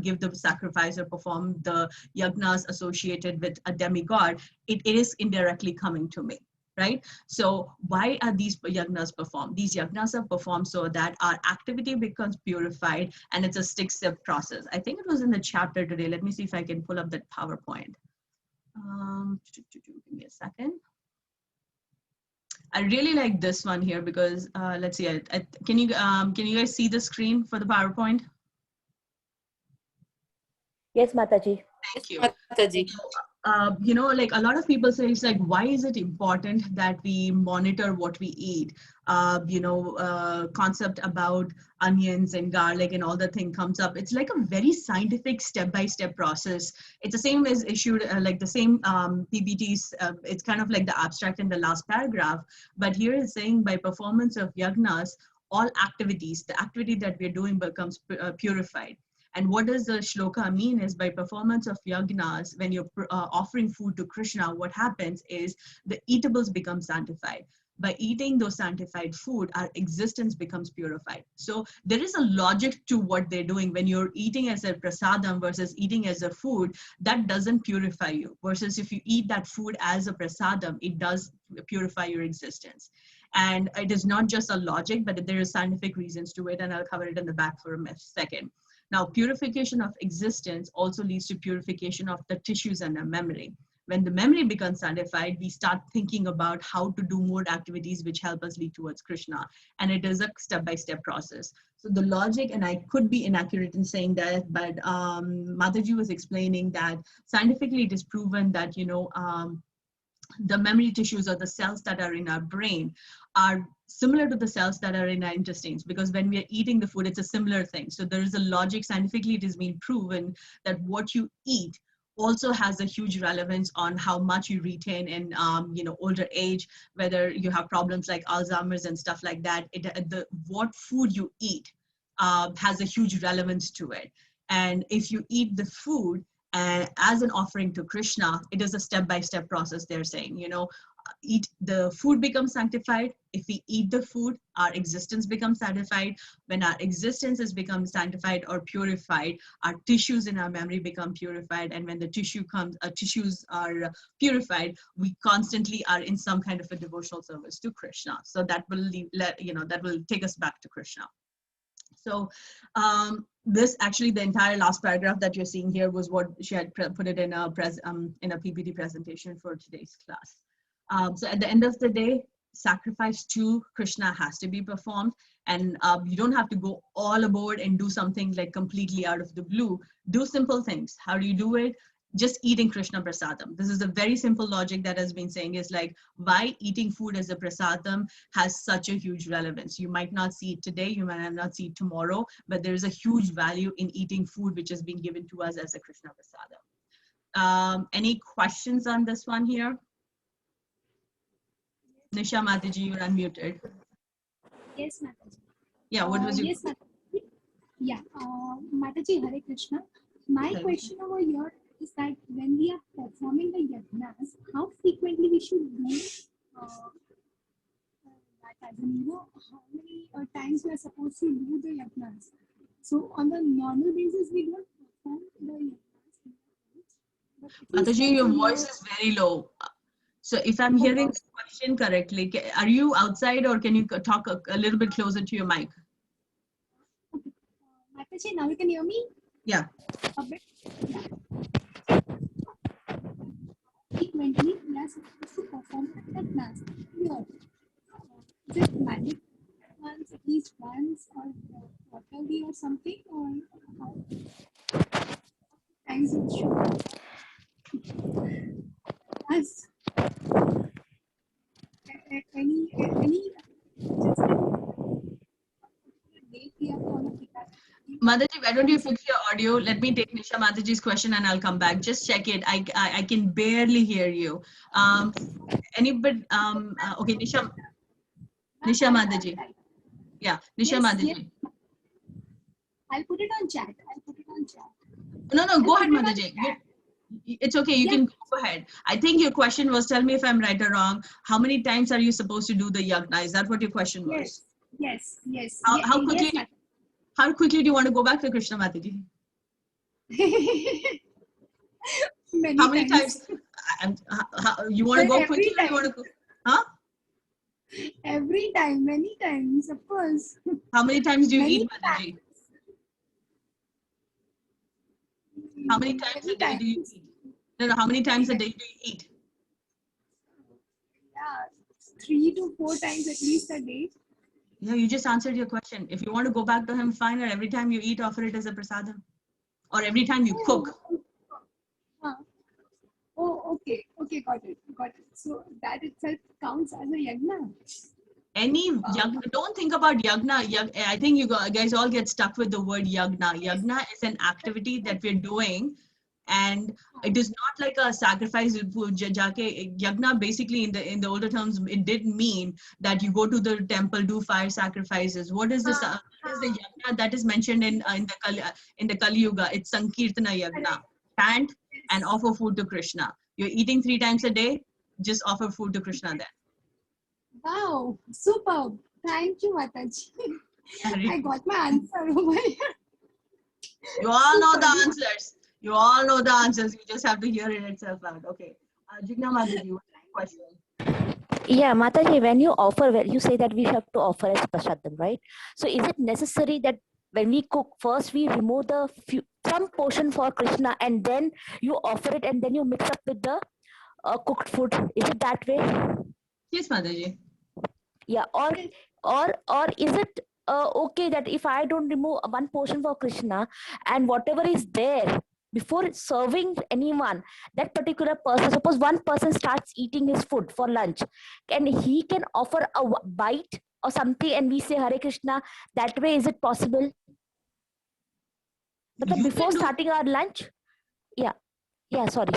give the sacrifice or perform the yagnas associated with a demigod, it is indirectly coming to me. Right? So why are these yagnas performed? These yagnas are performed so that our activity becomes purified, and it's a 6-step process. I think it was in the chapter today. Let me see if I can pull up that PowerPoint. Give me a second. I really like this one here because let's see. Can you guys see the screen for the PowerPoint? Yes, Mataji. Thank you. Mataji. You know, like a lot of people say, it's like, why is it important that we monitor what we eat? You know, concept about onions and garlic and all the thing comes up. It's like a very scientific step-by-step process. It's the same as issued, like the same PPTs. It's kind of like the abstract in the last paragraph. But here it's saying by performance of yagnas, all activities, the activity that we're doing becomes purified. And what does the shloka mean is by performance of yagnas, when you're offering food to Krishna, what happens is the eatables become sanctified. By eating those sanctified food, our existence becomes purified. So there is a logic to what they're doing. When you're eating as a prasadam versus eating as a food, that doesn't purify you. Versus if you eat that food as a prasadam, it does purify your existence. And it is not just a logic, but there is scientific reasons to it. And I'll cover it in the back for a second. Now, purification of existence also leads to purification of the tissues and the memory. When the memory becomes sanctified, we start thinking about how to do more activities which help us lead towards Krishna. And it is a step-by-step process. So the logic, and I could be inaccurate in saying that, but Mataji was explaining that scientifically it is proven that, you know, the memory tissues or the cells that are in our brain are similar to the cells that are in our intestines, because when we are eating the food, it's a similar thing. So there is a logic, scientifically it has been proven that what you eat also has a huge relevance on how much you retain in you know, older age, whether you have problems like Alzheimer's and stuff like that. What food you eat has a huge relevance to it. And if you eat the food as an offering to Krishna, it is a step-by-step process. They're saying, you know, the food becomes sanctified. If we eat the food, our existence becomes sanctified. When our existence has become sanctified or purified, our tissues in our memory become purified. And when the tissues are purified, we constantly are in some kind of a devotional service to Krishna. So that will that will take us back to Krishna. So this actually, the entire last paragraph that you're seeing here was what she had put it in a PPT presentation for today's class. So at the end of the day, sacrifice to Krishna has to be performed, and you don't have to go all aboard and do something like completely out of the blue. Do simple things. How do you do it? Just eating Krishna prasadam. This is a very simple logic that has been saying is like why eating food as a prasadam has such a huge relevance. You might not see it today, you might not see it tomorrow, but there is a huge value in eating food which has been given to us as a Krishna prasadam. Any questions on this one here? Nisha Mataji, you're unmuted. Yes, Mataji. Yeah, what was your... Yes, Mataji. Yeah, Mataji, Hare Krishna. My question over here is that when we are performing the yagnas, how frequently we should do that, as in, you know, how many times we are supposed to do the yagnas. So on the normal basis, we don't perform the yagnas. Mataji, your voice is very low. So if I'm hearing the question correctly, are you outside or can you talk a little bit closer to your mic? Okay. Mataji, now you can hear me? Yeah. A bit. Yeah. Frequently, we are supposed to perform the yagnas. Is it mandatory once, at least once, or quarterly or something, or how? Times it should. As any just date we have followed. Mataji, why don't you fix your audio? Let me take Nisha Mataji's question and I'll come back. Just check it. I can barely hear you. Anybody? Okay, Nisha Mataji. Yeah, Nisha Yes, Mataji. I'll put it on chat. I'll put it on chat. No, I'll go put ahead, it on Mataji. chat. It's okay. You Yeah. can go ahead. I think your question was, tell me if I'm right or wrong. How many times are you supposed to do the yagna? Is that what your question was? Yes. How quickly? Yes, How quickly do you want to go back to Krishna Mataji? How many times? You want to go quickly or you want to go? Huh? Every time, many times, of course. How many times do you Many eat, Mataji? How many times a day do you eat? No, how many times a day do you eat? Yeah, 3 to 4 times at least a day. Yeah, you just answered your question. If you want to go back to him, fine. Or every time you eat, offer it as a prasadam. Or every time you cook. Oh, okay, got it. So that itself counts as a yagna. Any yagna, don't think about yagna. I think you guys all get stuck with the word yagna. Yagna is an activity that we're doing, and it is not like a sacrifice. Yagna basically in the older terms, it did mean that you go to the temple, do fire sacrifices. What is this? What is the yagna that is mentioned in the Kali Yuga? It's Sankirtana yagna. Chant and offer food to Krishna. You're eating 3 times a day. Just offer food to Krishna then. Wow, superb. Thank you, Mataji. I got my answer over here. You all know the answers. You all know the answers. You just have to hear it itself out. Okay. Jigna Mataji, question. Yeah, Mataji, when you offer, you say that we have to offer as prasadam, right? So is it necessary that when we cook, first we remove some portion for Krishna and then you offer it and then you mix up with the cooked food? Is it that way? Yes, Mataji. Yeah, or is it okay that if I don't remove one portion for Krishna and whatever is there before serving anyone, that particular person, suppose one person starts eating his food for lunch, he can offer a bite or something and we say Hare Krishna, that way is it possible? But before starting our lunch? Yeah, sorry.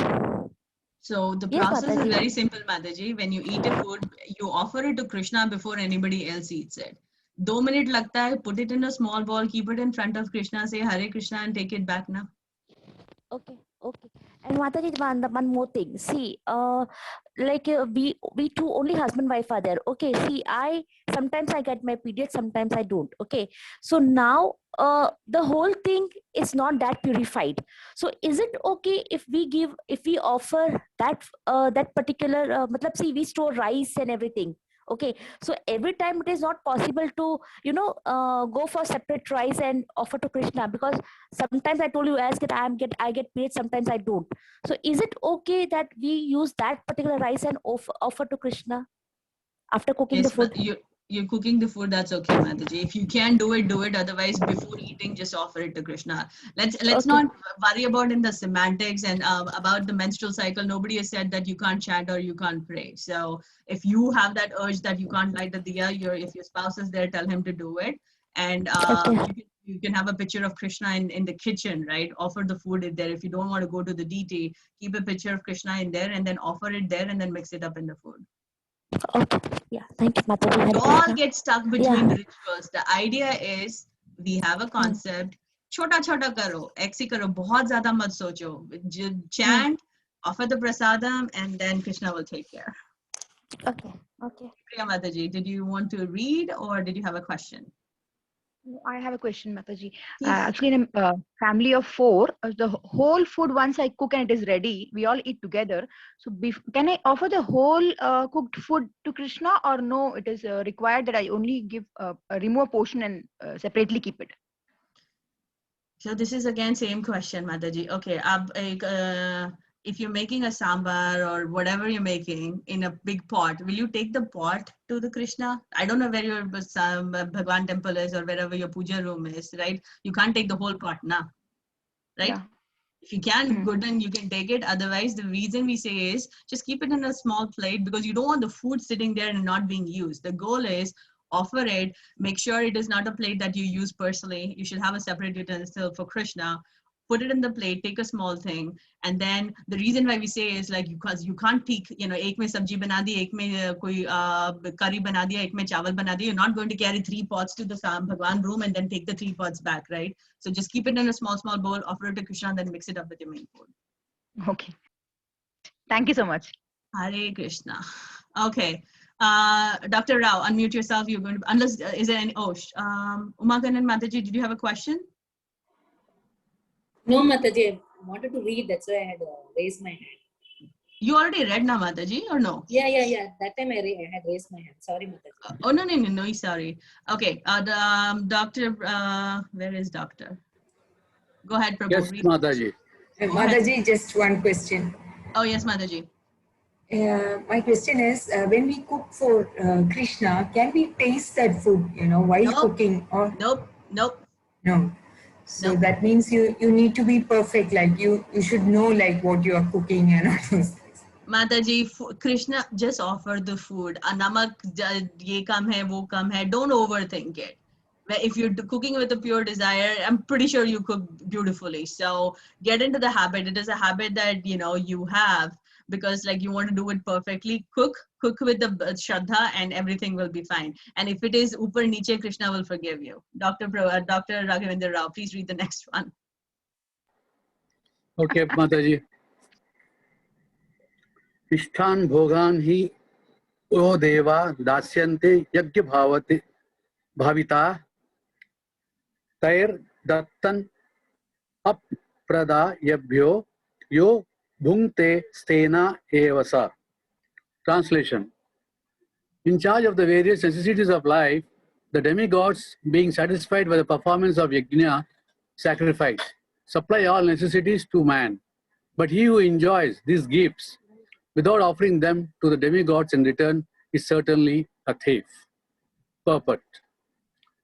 So the Yes, process Mataji. is very simple, Mataji. When you eat a food, you offer it to Krishna before anybody else eats it. 2 minutes lagta hai, put it in a small bowl, keep it in front of Krishna, say Hare Krishna and take it back now. Okay. And Mataji, one more thing. See, we two only husband wife are there. Okay. See, sometimes I get my period, sometimes I don't. Okay. So now the whole thing is not that purified. So is it okay if we offer that particular? See, we store rice and everything. Okay, so every time it is not possible to go for separate rice and offer to Krishna, because sometimes I told you as that I get paid, sometimes I don't. So is it okay that we use that particular rice and offer to Krishna after cooking the food? You're cooking the food, that's okay, Mataji. If you can do it, do it. Otherwise, before eating, just offer it to Krishna. Let's not worry about in the semantics and about the menstrual cycle. Nobody has said that you can't chant or you can't pray. So if you have that urge that you can't light the diya, if your spouse is there, tell him to do it. And you can have a picture of Krishna in the kitchen, right? Offer the food in there. If you don't want to go to the deity, keep a picture of Krishna in there and then offer it there and then mix it up in the food. Okay. Yeah. Thank you, Mataji. We all get stuck between rituals. The idea is we have a concept. Chota karo, exi karo, bahut zyada mat socho. Chant, offer the prasadam, and then Krishna will take care. Okay. Priya Mataji, did you want to read or did you have a question? I have a question, Mataji. Actually, in a family of 4, the whole food, once I cook and it is ready, we all eat together. So can I offer the whole cooked food to Krishna, or no, it is required that I only remove a portion and separately keep it? So this is again same question, Mataji. Okay, if you're making a sambar or whatever you're making in a big pot, will you take the pot to the Krishna? I don't know where your Bhagwan temple is or wherever your puja room is, right? You can't take the whole pot now, right? Yeah. If you can, good, then you can take it. Otherwise, the reason we say is just keep it in a small plate, because you don't want the food sitting there and not being used. The goal is offer it, make sure it is not a plate that you use personally. You should have a separate utensil for Krishna. put it in the plate, take a small thing, and then the reason why we say is like because you can't peek, you know, ek mein sabji bana di, ek mein koi curry bana diya, ek mein chawal bana diya. You're not going to carry 3 pots to the Bhagwan room and then take the 3 pots back, right? So just keep it in a small bowl, offer it to Krishna, and then mix it up with your main food. Okay. Thank you so much. Hare Krishna. Okay. Dr. Rao, unmute yourself. You're going to, unless, is there any, Umakanan Mataji, did you have a question? No, Mataji, I wanted to read, that's why I had raised my hand. You already read na, Mataji, or no? Yeah. That time I had raised my hand. Sorry, Mataji. Oh, no, sorry. Okay, Doctor, where is Doctor? Go ahead, Prabhu. Yes, Mataji. Mataji, just one question. Oh, yes, Mataji. My question is, when we cook for Krishna, can we taste that food, you know, while cooking? Or Nope. No. So that means you need to be perfect, like you should know like what you are cooking and all those things. Mataji, Krishna just offer the food. Namak ye kam hai, wo kam hai. Don't overthink it. If you're cooking with a pure desire, I'm pretty sure you cook beautifully. So get into the habit. It is a habit that, you know, you have because like you want to do it perfectly. Cook with the Shraddha and everything will be fine. And if it is upar niche, Krishna will forgive you. Dr. Raghavendra Rao, please read the next one. Okay, Mataji. Ishthan bhogan hi o deva dasyante yajna bhavita tair dattan aprada yabhyo yo bhungte stena evasa. Translation. In charge of the various necessities of life, the demigods, being satisfied by the performance of yajna, sacrifice, supply all necessities to man. But he who enjoys these gifts without offering them to the demigods in return is certainly a thief. Purport.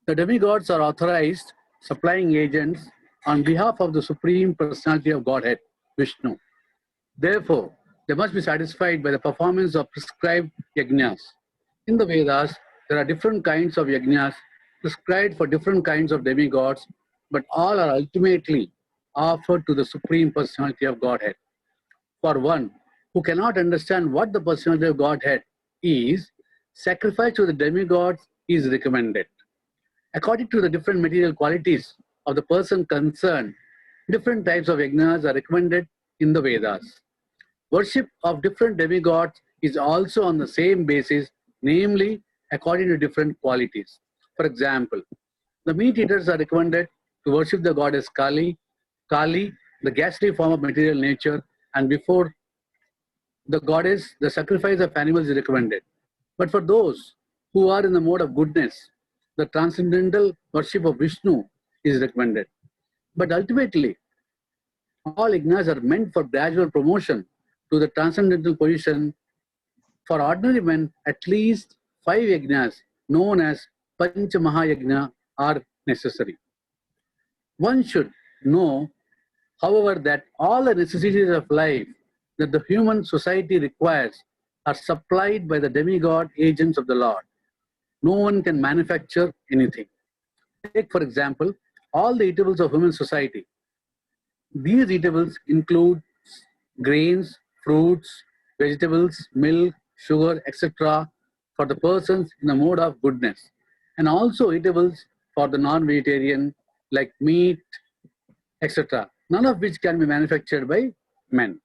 The demigods are authorized supplying agents on behalf of the Supreme Personality of Godhead, Vishnu. Therefore, they must be satisfied by the performance of prescribed yajnas. In the Vedas, there are different kinds of yajnas prescribed for different kinds of demigods, but all are ultimately offered to the Supreme Personality of Godhead. For one who cannot understand what the Personality of Godhead is, sacrifice to the demigods is recommended. According to the different material qualities of the person concerned, different types of yajnas are recommended in the Vedas. Worship of different demigods is also on the same basis, namely according to different qualities. For example, the meat eaters are recommended to worship the goddess Kali, the ghastly form of material nature, and before the goddess, the sacrifice of animals is recommended. But for those who are in the mode of goodness, the transcendental worship of Vishnu is recommended. But ultimately, all yajnas are meant for gradual promotion to the transcendental position. For ordinary men, at least 5 yajnas known as Pancha Mahayajna are necessary. One should know, however, that all the necessities of life that the human society requires are supplied by the demigod agents of the Lord. No one can manufacture anything. Take, for example, all the eatables of human society. These eatables include grains, fruits, vegetables, milk, sugar, etc. for the persons in the mode of goodness, and also eatables for the non-vegetarian like meat, etc. None of which can be manufactured by men.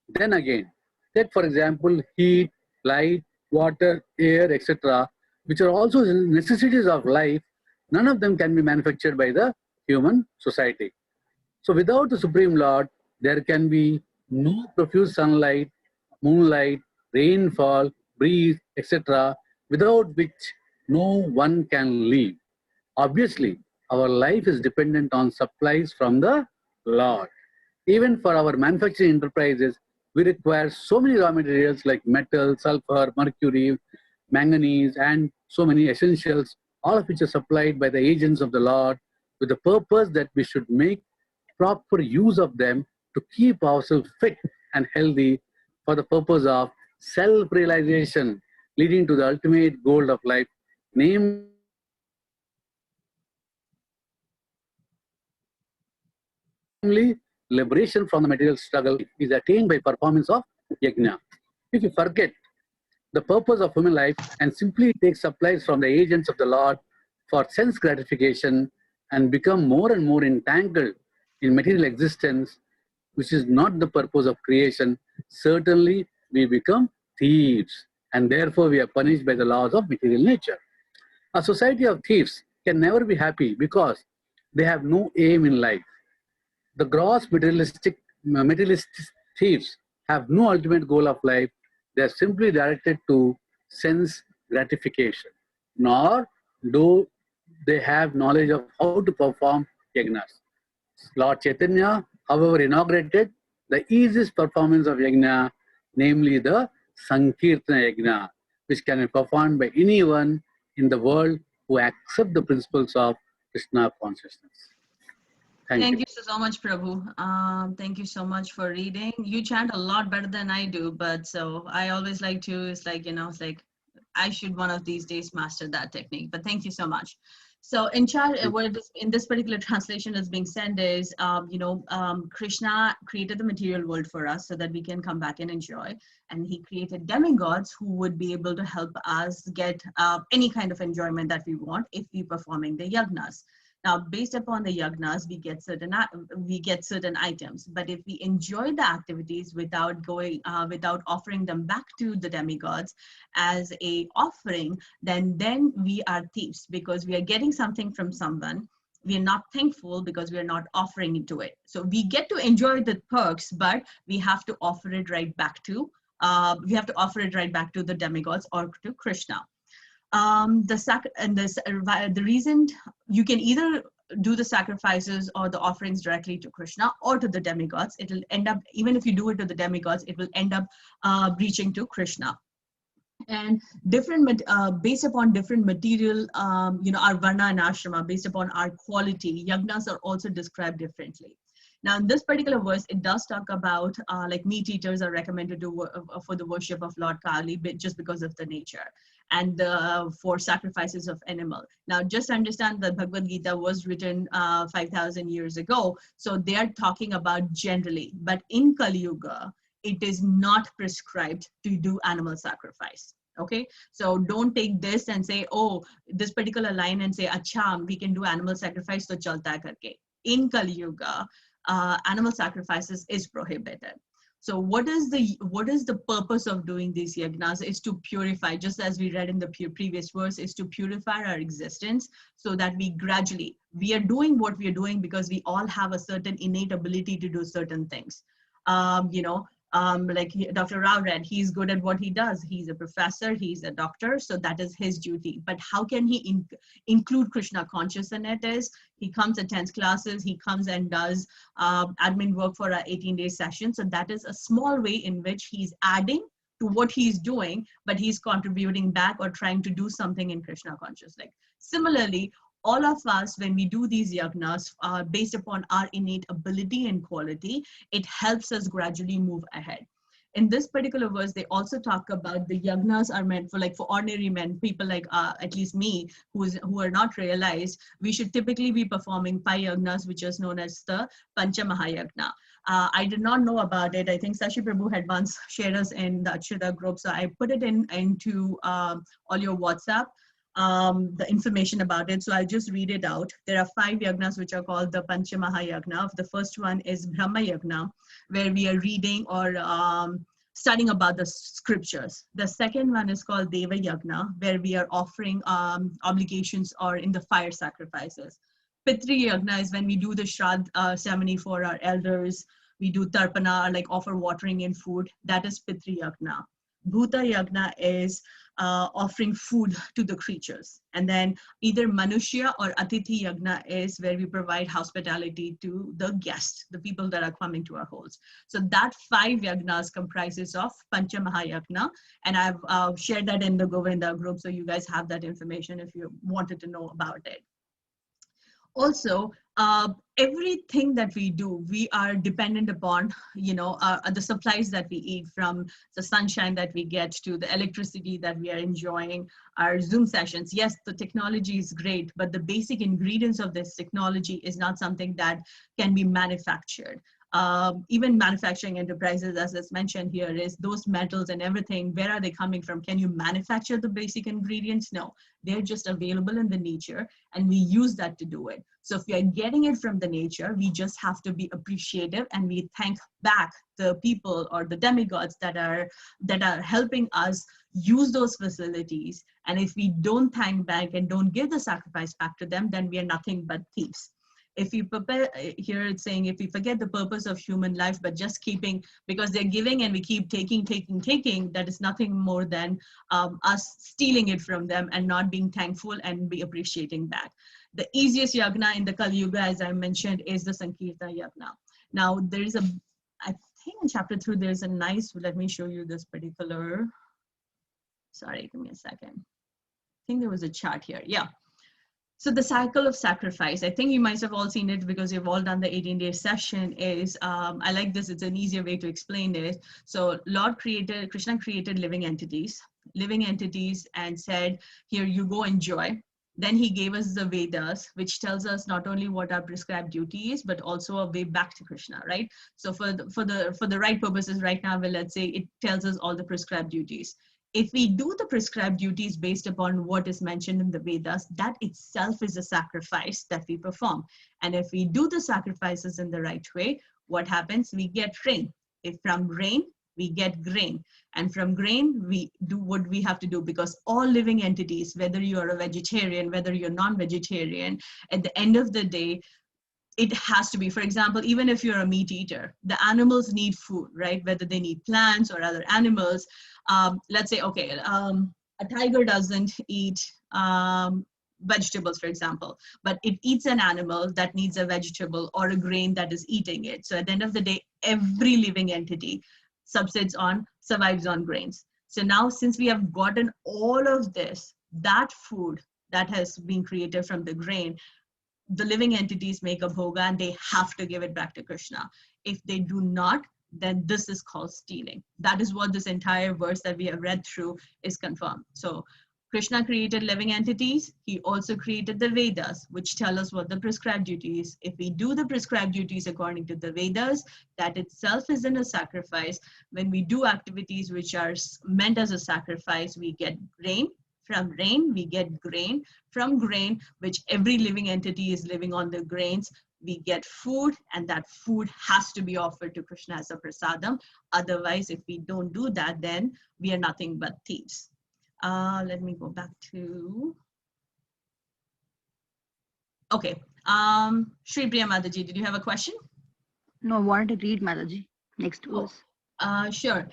Then again, take for example heat, light, water, air, etc., which are also necessities of life. None of them can be manufactured by the human society. So without the Supreme Lord, there can be no profuse sunlight, moonlight, rainfall, breeze, etc., without which no one can live. Obviously, our life is dependent on supplies from the Lord. Even for our manufacturing enterprises, we require so many raw materials like metal, sulfur, mercury, manganese, and so many essentials, all of which are supplied by the agents of the Lord with the purpose that we should make proper use of them to keep ourselves fit and healthy for the purpose of self-realization, leading to the ultimate goal of life, namely Only liberation from the material struggle is attained by performance of yajna. If you forget the purpose of human life and simply take supplies from the agents of the Lord for sense gratification and become more and more entangled in material existence, which is not the purpose of creation, certainly we become thieves, and therefore we are punished by the laws of material nature. A society of thieves can never be happy because they have no aim in life. The gross materialistic thieves have no ultimate goal of life. They are simply directed to sense gratification, nor do they have knowledge of how to perform yajnas. Lord Chaitanya, however, inaugurated the easiest performance of yajna, namely the Sankirtana yajna, which can be performed by anyone in the world who accept the principles of Krishna consciousness. Thank you so much, Prabhu. Thank you so much for reading. You chant a lot better than I do, but so I always like to, it's like, it's like I should one of these days master that technique, but thank you so much. So in this particular translation is being said is, Krishna created the material world for us so that we can come back and enjoy. And he created demigods who would be able to help us get any kind of enjoyment that we want if we're performing the yagnas. Now, based upon the yagnas, we get certain items. But if we enjoy the activities without offering them back to the demigods as a offering, then we are thieves because we are getting something from someone. We are not thankful because we are not offering it to it. So we get to enjoy the perks, but we have to offer it right back to the demigods or to Krishna. The reason you can either do the sacrifices or the offerings directly to Krishna or to the demigods, it will end up, even if you do it to the demigods, it will end up reaching to Krishna. And based upon different material, our varna and ashrama, based upon our quality, yagnas are also described differently. Now, in this particular verse, it does talk about like meat eaters are recommended for the worship of Lord Kali, just because of the nature, and for sacrifices of animal. Now, just understand that Bhagavad Gita was written 5,000 years ago, so they are talking about generally. But in Kali Yuga, it is not prescribed to do animal sacrifice. Okay, so don't take this and say, oh, this particular line and say, acha, we can do animal sacrifice, so chalta hai karke. In Kali Yuga, animal sacrifices is prohibited. So what is the purpose of doing these yagnas is to purify, just as we read in the previous verse, is to purify our existence so that we are doing what we are doing because we all have a certain innate ability to do certain things. Like Dr. Rao read, he's good at what he does. He's a professor, he's a doctor, so that is his duty. But how can he include Krishna conscious in it is, he comes, attends classes, he comes and does admin work for our 18-day session. So that is a small way in which he's adding to what he's doing, but he's contributing back or trying to do something in Krishna conscious. Like similarly, all of us, when we do these yagnas, based upon our innate ability and quality, it helps us gradually move ahead. In this particular verse, they also talk about the yagnas are meant for ordinary men, people like at least me, who are not realized. We should typically be performing 5 yagnas, which is known as the Pancha Mahayagna. I did not know about it. I think Sashi Prabhu had once shared us in the Akshara group, so I put it into all your WhatsApp. The information about it. So I'll just read it out. There are 5 yagnas which are called the Pancha Mahayagna. The first one is Brahma Yagna, where we are reading or studying about the scriptures. The second one is called Deva Yagna, where we are offering obligations or in the fire sacrifices. Pitri Yagna is when we do the Shraddh ceremony for our elders. We do Tarpana, like offer watering and food. That is Pitri Yagna. Bhuta Yagna is offering food to the creatures. And then either Manushya or Atithi Yagna is where we provide hospitality to the guests, the people that are coming to our halls. So that 5 yagnas comprises of Pancha Mahayagna. And I've shared that in the Govinda group, so you guys have that information if you wanted to know about it. Also, everything that we do, we are dependent upon, the supplies that we eat, from the sunshine that we get to the electricity that we are enjoying, our Zoom sessions. Yes, the technology is great, but the basic ingredients of this technology is not something that can be manufactured. Even manufacturing enterprises, as is mentioned here, is those metals and everything, where are they coming from? Can you manufacture the basic ingredients? No, they're just available in the nature, and we use that to do it. So if we are getting it from the nature, we just have to be appreciative, and we thank back the people or the demigods that are helping us use those facilities. And if we don't thank back and don't give the sacrifice back to them, then we are nothing but thieves. If we prepare, here it's saying, if we forget the purpose of human life, but just keeping, because they're giving and we keep taking, that is nothing more than us stealing it from them and not being thankful and be appreciating back. The easiest yagna in the Kali Yuga, as I mentioned, is the Sankirta Yagna. Now, there is I think in chapter 2, there's a nice, let me show you this particular, sorry, give me a second. I think there was a chart here, yeah. So the cycle of sacrifice, I think you might have all seen it because you've all done the 18-day session, is, I like this, it's an easier way to explain it. So Krishna created living entities and said, here you go enjoy. Then he gave us the Vedas, which tells us not only what our prescribed duty is, but also a way back to Krishna, right? So for the right purposes right now, well, let's say it tells us all the prescribed duties. If we do the prescribed duties based upon what is mentioned in the Vedas, that itself is a sacrifice that we perform. And if we do the sacrifices in the right way, what happens? We get rain. If from rain, we get grain. And from grain, we do what we have to do, because all living entities, whether you are a vegetarian, whether you're non-vegetarian, at the end of the day, it has to be, for example, even if you're a meat eater, the animals need food, right? Whether they need plants or other animals. Let's say, okay, a tiger doesn't eat vegetables, for example, but it eats an animal that needs a vegetable or a grain that is eating it. So at the end of the day, every living entity survives on grains. So now, since we have gotten all of this, that food that has been created from the grain, the living entities make a bhoga and they have to give it back to Krishna. If they do not, then this is called stealing. That is what this entire verse that we have read through is confirmed. So Krishna created living entities. He also created the Vedas, which tell us what the prescribed duty is. If we do the prescribed duties according to the Vedas, that itself isn't a sacrifice. When we do activities which are meant as a sacrifice, we get rain. From rain, we get grain. From grain, which every living entity is living on the grains, we get food, and that food has to be offered to Krishna as a prasadam. Otherwise, if we don't do that, then we are nothing but thieves. Let me go back to... Okay. Shri Priya Mataji, did you have a question? No, I wanted to read Mataji. Next verse. Sure.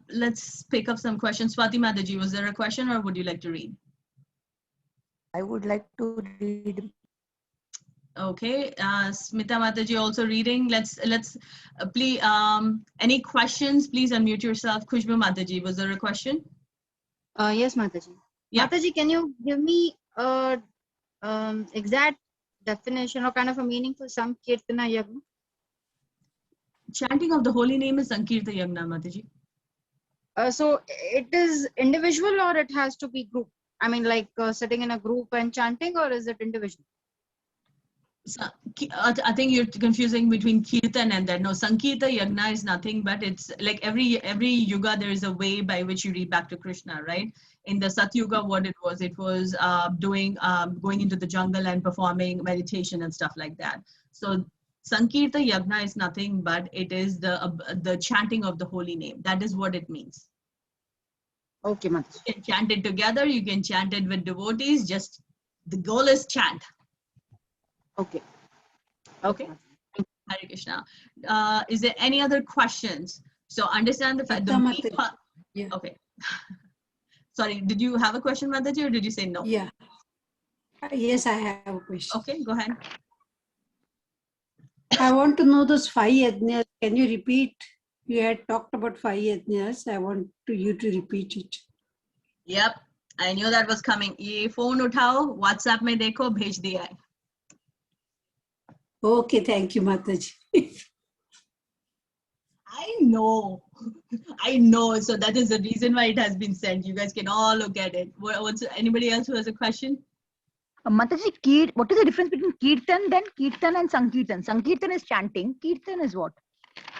Let's pick up some questions. Swati Mataji, was there a question or would you like to read? I would like to read. Okay. Smita Mataji also reading. Let's please, any questions, please unmute yourself. Khushbu Mataji, was there a question? Yes, Mataji. Yeah. Mataji, can you give me a exact definition or kind of a meaning for Sankirtana Yagna? Chanting of the holy name is Sankirta Yagna, Mataji. So it is individual or it has to be group? I mean, like sitting in a group and chanting, or is it individual? So, I think you're confusing between Kirtan and that. No, Sankirta Yagna is nothing but it's like every yuga there is a way by which you read back to Krishna, right? In the Satyuga, what it was going into the jungle and performing meditation and stuff like that. So Sankirta Yagna is nothing but it is the chanting of the holy name. That is what it means. Okay, Mataji. You can chant it together, you can chant it with devotees, just the goal is chant. Okay. Okay. Hare Krishna. Is there any other questions? So understand the fact. Yeah. Okay. Sorry, did you have a question, Mataji, or did you say no? Yeah. Yes, I have a question. Okay, go ahead. I want to know those 5 yajnas. Can you repeat? You had talked about 5 yajnas. I want you to repeat it. Yep, I knew that was coming. Ye phone uthao, WhatsApp mein dekho, bhej diya hai. Okay, thank you, Mataji. I know. I know. So that is the reason why it has been sent. You guys can all look at it. What's anybody else who has a question? Mataji, what is the difference between Kirtan then? Kirtan and Sankirtan. Sankirtan is chanting. Kirtan is what?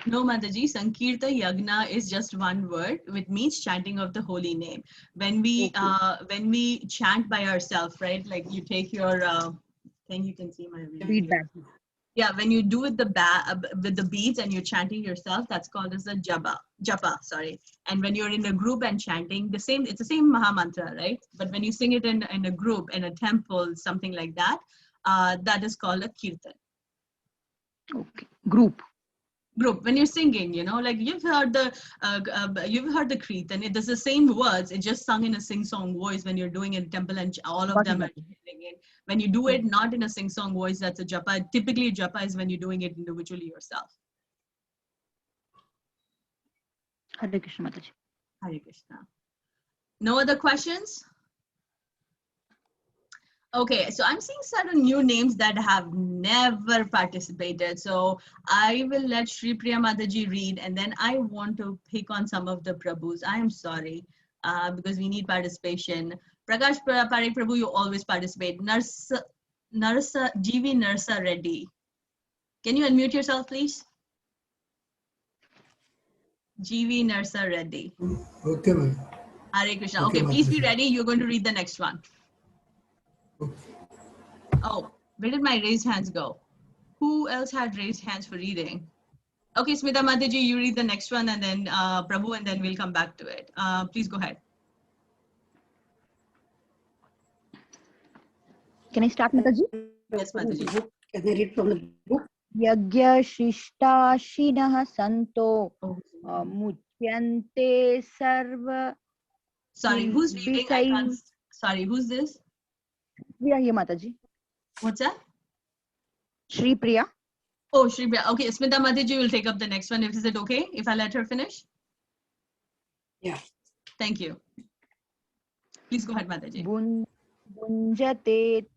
No, Mataji, Sankirta Yagna is just one word, which means chanting of the holy name. When we chant by ourselves, right? Like you take your thing, you can see my Feedback. Yeah, when you do with the beads and you're chanting yourself, that's called as a japa, sorry. And when you're in a group and chanting, it's the same Maha Mantra, right? But when you sing it in a group, in a temple, something like that, that is called a kirtan. Okay, group. When you're singing, like you've heard the kirtan, it does the same words, it's just sung in a sing-song voice when you're doing it in temple and all of them are singing. When you do it not in a sing-song voice, that's a japa. Typically japa is when you're doing it individually yourself. Hare Krishna, Mataji. Hare Krishna. No other questions? Okay, so I'm seeing certain new names that have never participated. So I will let Shri Priya Mataji read, and then I want to pick on some of the Prabhus. I am sorry, because we need participation. Prakash Parekh Prabhu, you always participate. GV Narsa Reddy. Can you unmute yourself, please? GV Narsa Reddy. Okay, ma'am. Hare Krishna. Okay, Okay, please be Mataji. ready. You're going to read the next one. Oh, where did my raised hands go? Who else had raised hands for reading? Okay, Smita Mataji, you read the next one, and then Prabhu, and then we'll come back to it. Please go ahead. Can I start, Mataji? Yes, Mataji. Can I read from the book? Yagya Shishtashinah Santo Muchyante Sarva. Sorry, who's reading? I can't. Sorry, who's this? We are here, Mataji. What's that? Shri Priya. Oh, Shri Priya. Okay, Smita Mataji will take up the next one. Is it okay if I let her finish? Yeah. Thank you. Please go ahead, Mataji. Bunjate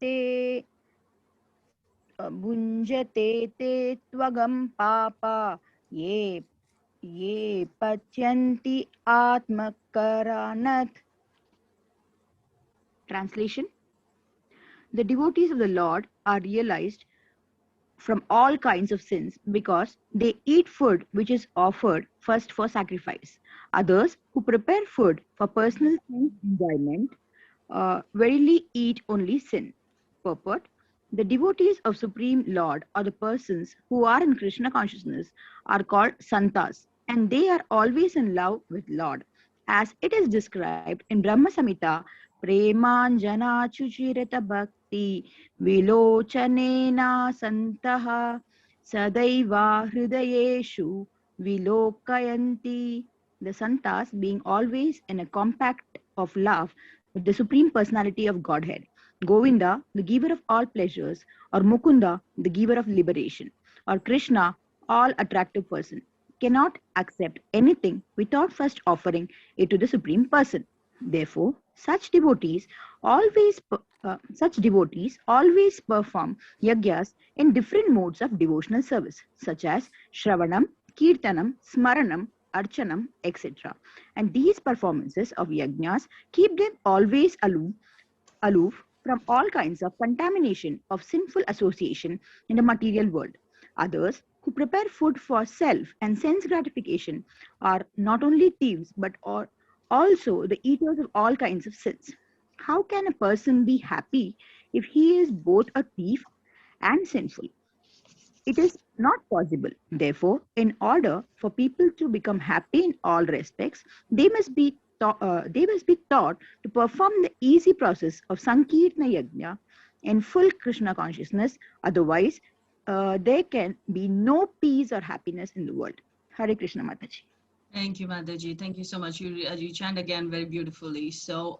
te tvagam papa ye pacyanti atmakaranat. Translation: the devotees of the Lord are realized from all kinds of sins because they eat food which is offered first for sacrifice. Others who prepare food for personal enjoyment verily eat only sin. Purport: the devotees of Supreme Lord or the persons who are in Krishna consciousness are called Santas, and they are always in love with Lord. As it is described in Brahma Samhita, Premanjana Chuchirata Bhakti Vilochanena Santaha Sadaiva Hridayeshu Vilokayanti. The Santas being always in a compact of love with the Supreme Personality of Godhead, Govinda, the giver of all pleasures, or Mukunda, the giver of liberation, or Krishna, all attractive person, cannot accept anything without first offering it to the Supreme Person. Therefore, such devotees always perform yagyas in different modes of devotional service, such as Shravanam, Kirtanam, Smaranam, Archanam, etc. And these performances of yajnas keep them always aloof from all kinds of contamination of sinful association in the material world. Others who prepare food for self and sense gratification are not only thieves but are also the eaters of all kinds of sins. How can a person be happy if he is both a thief and sinful? It is not possible. Therefore, in order for people to become happy in all respects, they must be taught to perform the easy process of Sankirtana Yajna in full Krishna consciousness. Otherwise, there can be no peace or happiness in the world. Hare Krishna, Mataji. Thank you, Mataji. Thank you so much. You chant again very beautifully. So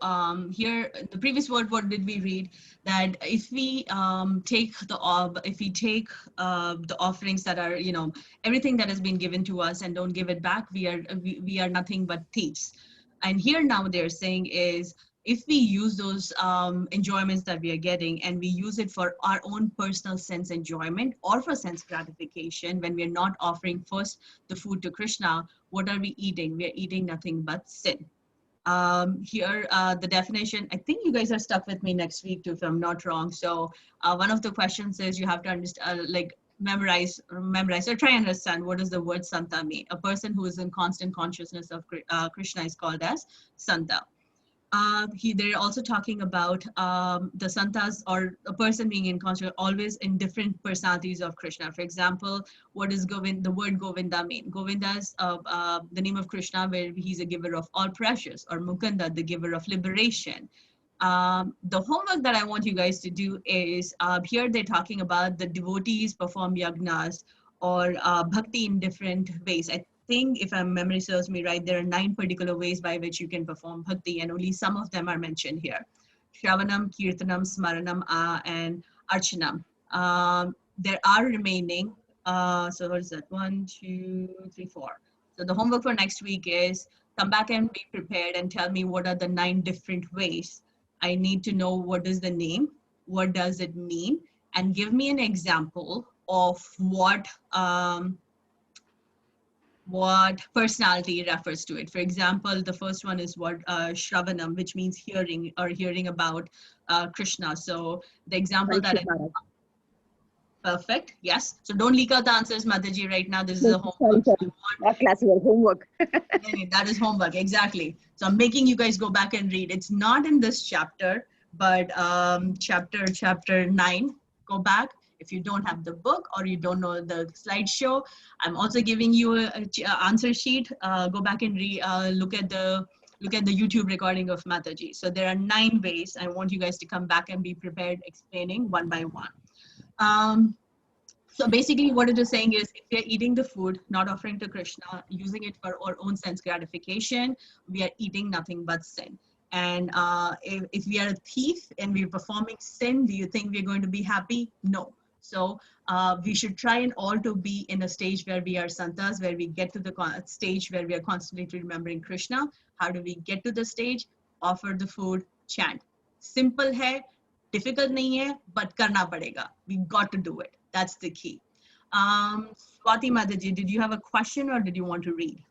here, the previous word, what did we read? That if we take the offerings that are, everything that has been given to us and don't give it back, we are nothing but thieves. And here now they're saying is if we use those enjoyments that we are getting and we use it for our own personal sense enjoyment or for sense gratification, when we are not offering first the food to Krishna, what are we eating? We are eating nothing but sin. Here, the definition, I think you guys are stuck with me next week too, if I'm not wrong. So one of the questions is you have to understand, memorize or try and understand what does the word Santa mean. A person who is in constant consciousness of Krishna is called as Santa. They're also talking about the Santas, or a person being in conscious, always in different personalities of Krishna. For example, what does the word Govinda mean? Govinda is the name of Krishna, where he's a giver of all precious, or Mukunda, the giver of liberation. The homework that I want you guys to do is, here they're talking about the devotees perform yagnas or bhakti in different ways. I think, if my memory serves me right, there are 9 particular ways by which you can perform bhakti, and only some of them are mentioned here. Shravanam, Kirtanam, Smaranam, and Archanam. There are remaining, so what is that? 1, 2, 3, 4. So the homework for next week is come back and be prepared and tell me what are the 9 different ways. I need to know what is the name, what does it mean, and give me an example of what personality refers to it. For example, the first one is what Shravanam, which means hearing, or hearing about Krishna. So the example that perfect, yes. So don't leak out the answers, Mataji, right now. This is a homework. Sorry. Not classical homework. That is homework, exactly. So I'm making you guys go back and read. It's not in this chapter, but chapter 9, go back. If you don't have the book or you don't know the slideshow, I'm also giving you an answer sheet. Go back and look at the YouTube recording of Mataji. So there are 9 ways. I want you guys to come back and be prepared explaining one by one. So basically what it is saying is, if we are eating the food, not offering to Krishna, using it for our own sense gratification, we are eating nothing but sin. And if we are a thief and we're performing sin, do you think we're going to be happy? No. So we should try and all to be in a stage where we are santas, where we get to the stage where we are constantly remembering Krishna. How do we get to the stage? Offer the food, chant. Simple hai, difficult nahi hai, but karna padega. We got to do it. That's the key. Swati Mataji, did you have a question or did you want to read?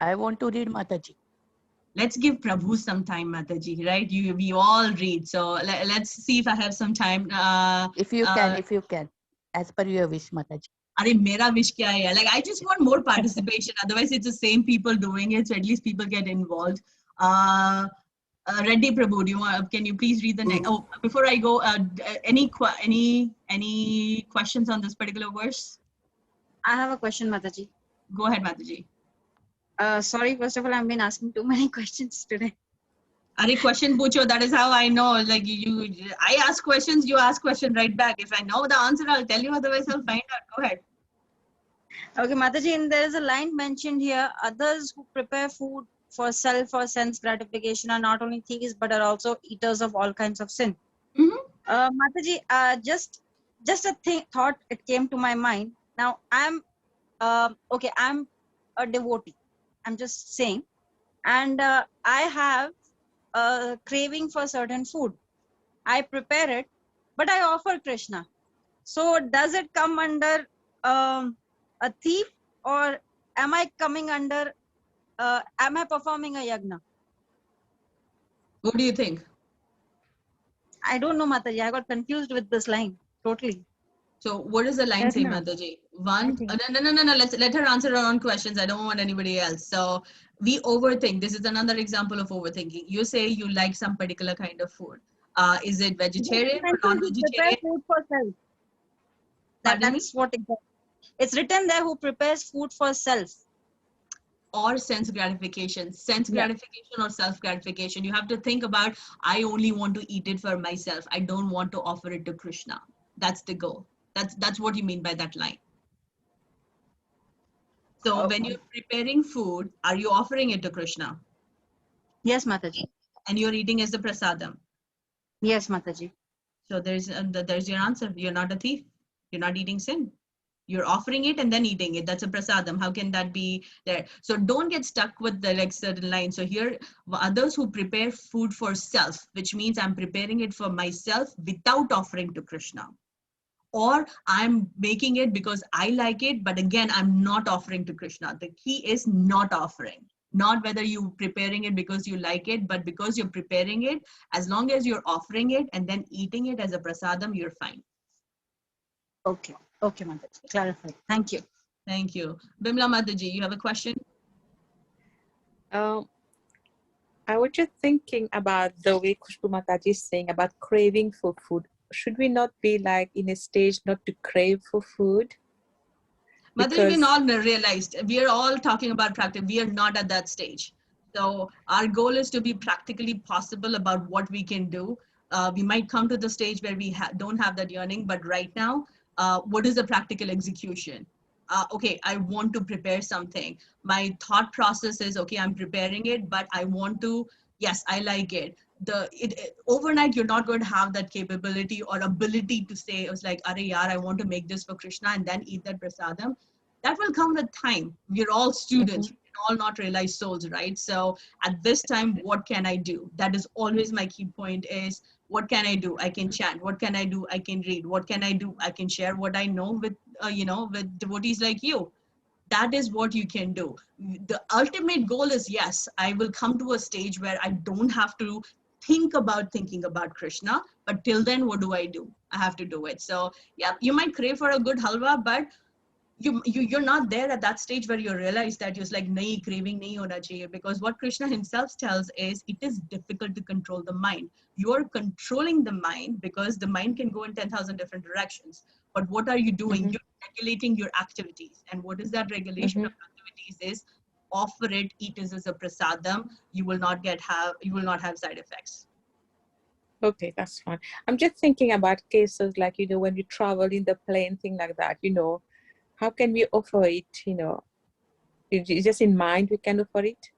I want to read, Mataji. Let's give Prabhu some time, Mataji, right? We all read. So let's see if I have some time. If you can, as per your wish, Mataji. Arey, mera wish kya hai? Like, I just want more participation. Otherwise, it's the same people doing it. So at least people get involved. Reddy Prabhu, can you please read the next? Oh, before I go, any questions on this particular verse? I have a question, Mataji. Go ahead, Mataji. Sorry, first of all, I've been asking too many questions today. Arey, question pucho, that is how I know. Like I ask questions, you ask question right back. If I know the answer, I'll tell you. Otherwise, I'll find out. Go ahead. Okay, Mataji, and there is a line mentioned here: others who prepare food for self or sense gratification are not only thieves but are also eaters of all kinds of sin. Mataji, just a thought it came to my mind. Now I'm a devotee. I'm just saying, and I have a craving for certain food. I prepare it, but I offer Krishna. So does it come under a thief, or am I coming under? Am I performing a yagna? What do you think? I don't know, Mataji. I got confused with this line totally. So what does the line say, Mataji? One, no. Let her answer her own questions. I don't want anybody else. So we overthink. This is another example of overthinking. You say you like some particular kind of food. Is it vegetarian or non-vegetarian? Food for self. That's what it's written there. Who prepares food for self? Or sense gratification, gratification or self gratification. You have to think about, I only want to eat it for myself. I don't want to offer it to Krishna. That's the goal. That's what you mean by that line. So when you're preparing food, are you offering it to Krishna? Yes, Mataji. And you're eating as the prasadam? Yes, Mataji. So there's your answer. You're not a thief. You're not eating sin. You're offering it and then eating it. That's a prasadam. How can that be there? So don't get stuck with the like certain line. So here, others who prepare food for self, which means I'm preparing it for myself without offering to Krishna. Or I'm making it because I like it, but again, I'm not offering to Krishna. The key is not offering. Not whether you're preparing it because you like it, but because you're preparing it, as long as you're offering it and then eating it as a prasadam, you're fine. Okay. Okay, Mataji. Clarified. Thank you. Thank you. Bimla Mataji, you have a question? I was just thinking about the way Khushbu Mataji is saying about craving for food. Should we not be like in a stage not to crave for food? Mataji, we all realized, we are all talking about practice. We are not at that stage. So our goal is to be practically possible about what we can do. We might come to the stage where we don't have that yearning, but right now, what is the practical execution? Okay, I want to prepare something. My thought process is, okay, I'm preparing it, but I want to, yes, I like it. Overnight, you're not going to have that capability or ability to say, it's like, Are yaar, I want to make this for Krishna and then eat that prasadam. That will come with time. We're all students, we're all not realized souls, right? So at this time, what can I do? That is always my key point is, what can I do? I can chant. What can I do? I can read. What can I do? I can share what I know with, with devotees like you. That is what you can do. The ultimate goal is, yes, I will come to a stage where I don't have to thinking about Krishna, but till then, what do? I have to do it. So yeah, you might crave for a good halwa, but you're not there at that stage where you realize that you're like, nahi, craving nahi hona chahiye, because what Krishna himself tells is it is difficult to control the mind. You're controlling the mind because the mind can go in 10,000 different directions. But what are you doing? You're regulating your activities. And what is that regulation of activities is? Offer it, eat it as a prasadam. You will not have side effects. Okay, that's fine. I'm just thinking about cases like, when we travel in the plane, thing like that, how can we offer it, It's just in mind we can offer it?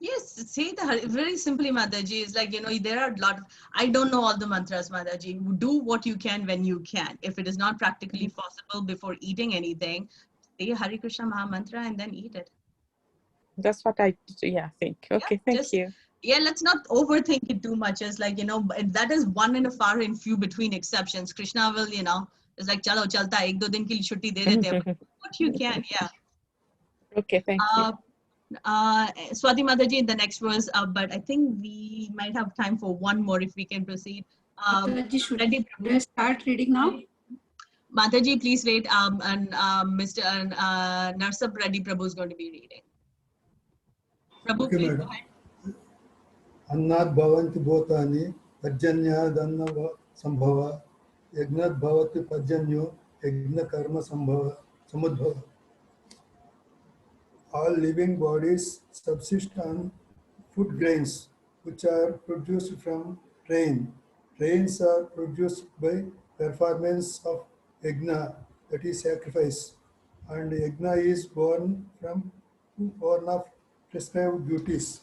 Yes, say that very simply, Mataji. Is like, there are a lot of, I don't know all the mantras, Mataji. Do what you can when you can. If it is not practically possible before eating anything, say Hare Krishna Maha Mantra and then eat it. That's what I think. Okay, thank you. Yeah, let's not overthink it too much. It's like, that is one and a far and few between exceptions. Krishna will, it's like, chalo, chalta, ek do din ki chutti de dete hain. What you can, yeah. Okay, thank you. Swati Mataji, the next was, but I think we might have time for one more if we can proceed. Should I start reading now? Mataji, please wait. And Mr. Narsab Reddy Prabhu is going to be reading. Prabhu, Okay, please madam. go ahead. Annat bhavanti bhutani parjanya danna sambhava yagnat bhavati parjanyo yagna karma samudbhava. All living bodies subsist on food grains which are produced from rain. Rains are produced by performance of yagna, that is sacrifice, and yagna is born of prescribed duties.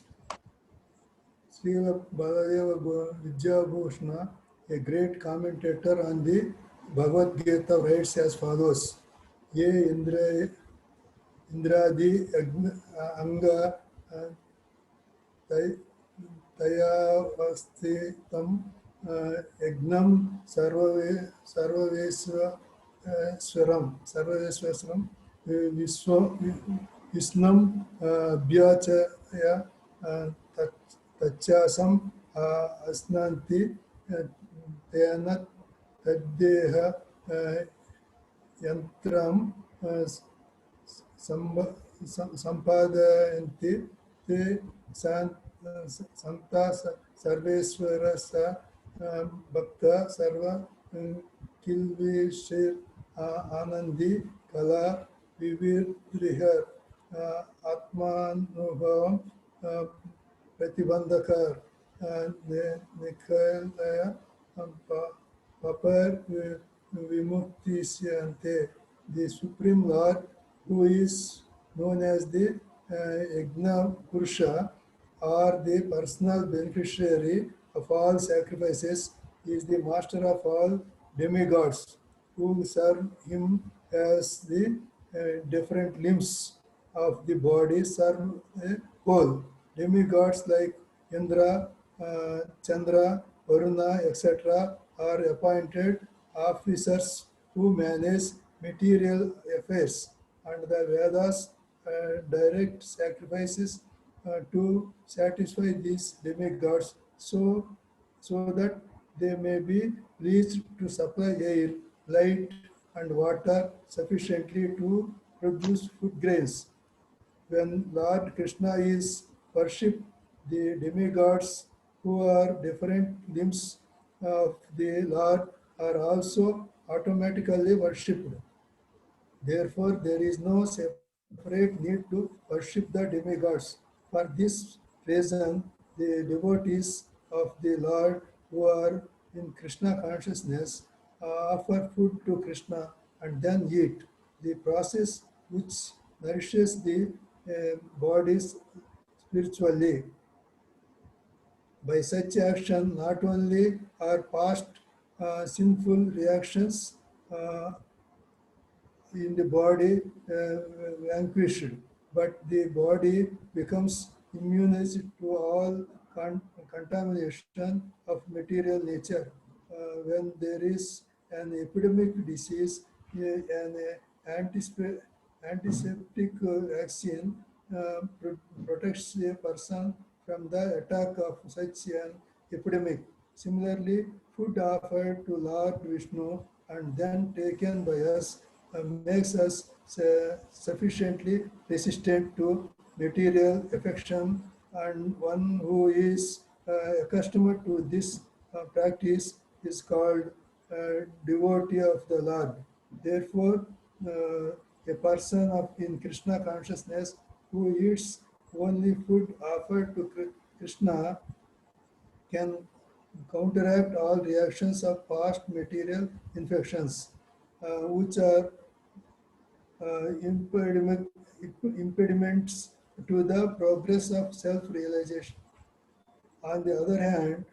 Srila Baladeva Vidyabhushana, a great commentator on the Bhagavad Gita, writes as follows: Ye Indradi Anga Tayavastitam Yagnam Sarvaveswaram Visnam Bhyachaya Tachasam Asnanti Tena Taddeha Yantram Sampadayanti Te Santa Sarveswarasa Bhakta Sarva Kilvishir Anandi Kala Vivirrihar Atmanubhavam Pratibandhakar Nikhalaya Papar Vimuktisyante. The Supreme Lord, who is known as the Yagna Purusha, or the personal beneficiary of all sacrifices, is the master of all demigods who serve him as the different limbs of the body serve a whole. Demigods like Indra, Chandra, Varuna, etc. are appointed officers who manage material affairs, and the Vedas direct sacrifices to satisfy these demigods so that they may be pleased to supply air, light, and water sufficiently to produce food grains. When Lord Krishna is worshipped, the demigods who are different limbs of the Lord are also automatically worshipped. Therefore, there is no separate need to worship the demigods. For this reason, the devotees of the Lord who are in Krishna consciousness offer food to Krishna and then eat. The process which nourishes the bodies spiritually. By such action, not only are past sinful reactions in the body vanquished, but the body becomes immunized to all contamination of material nature. When there is an epidemic disease, an antiseptic vaccine protects a person from the attack of such an epidemic. Similarly, food offered to Lord Vishnu and then taken by us makes us sufficiently resistant to material affection, and one who is accustomed to this practice is called devotee of the Lord. Therefore, a person in Krishna consciousness who eats only food offered to Krishna can counteract all reactions of past material infections, which are impediments to the progress of self-realization. On the other hand,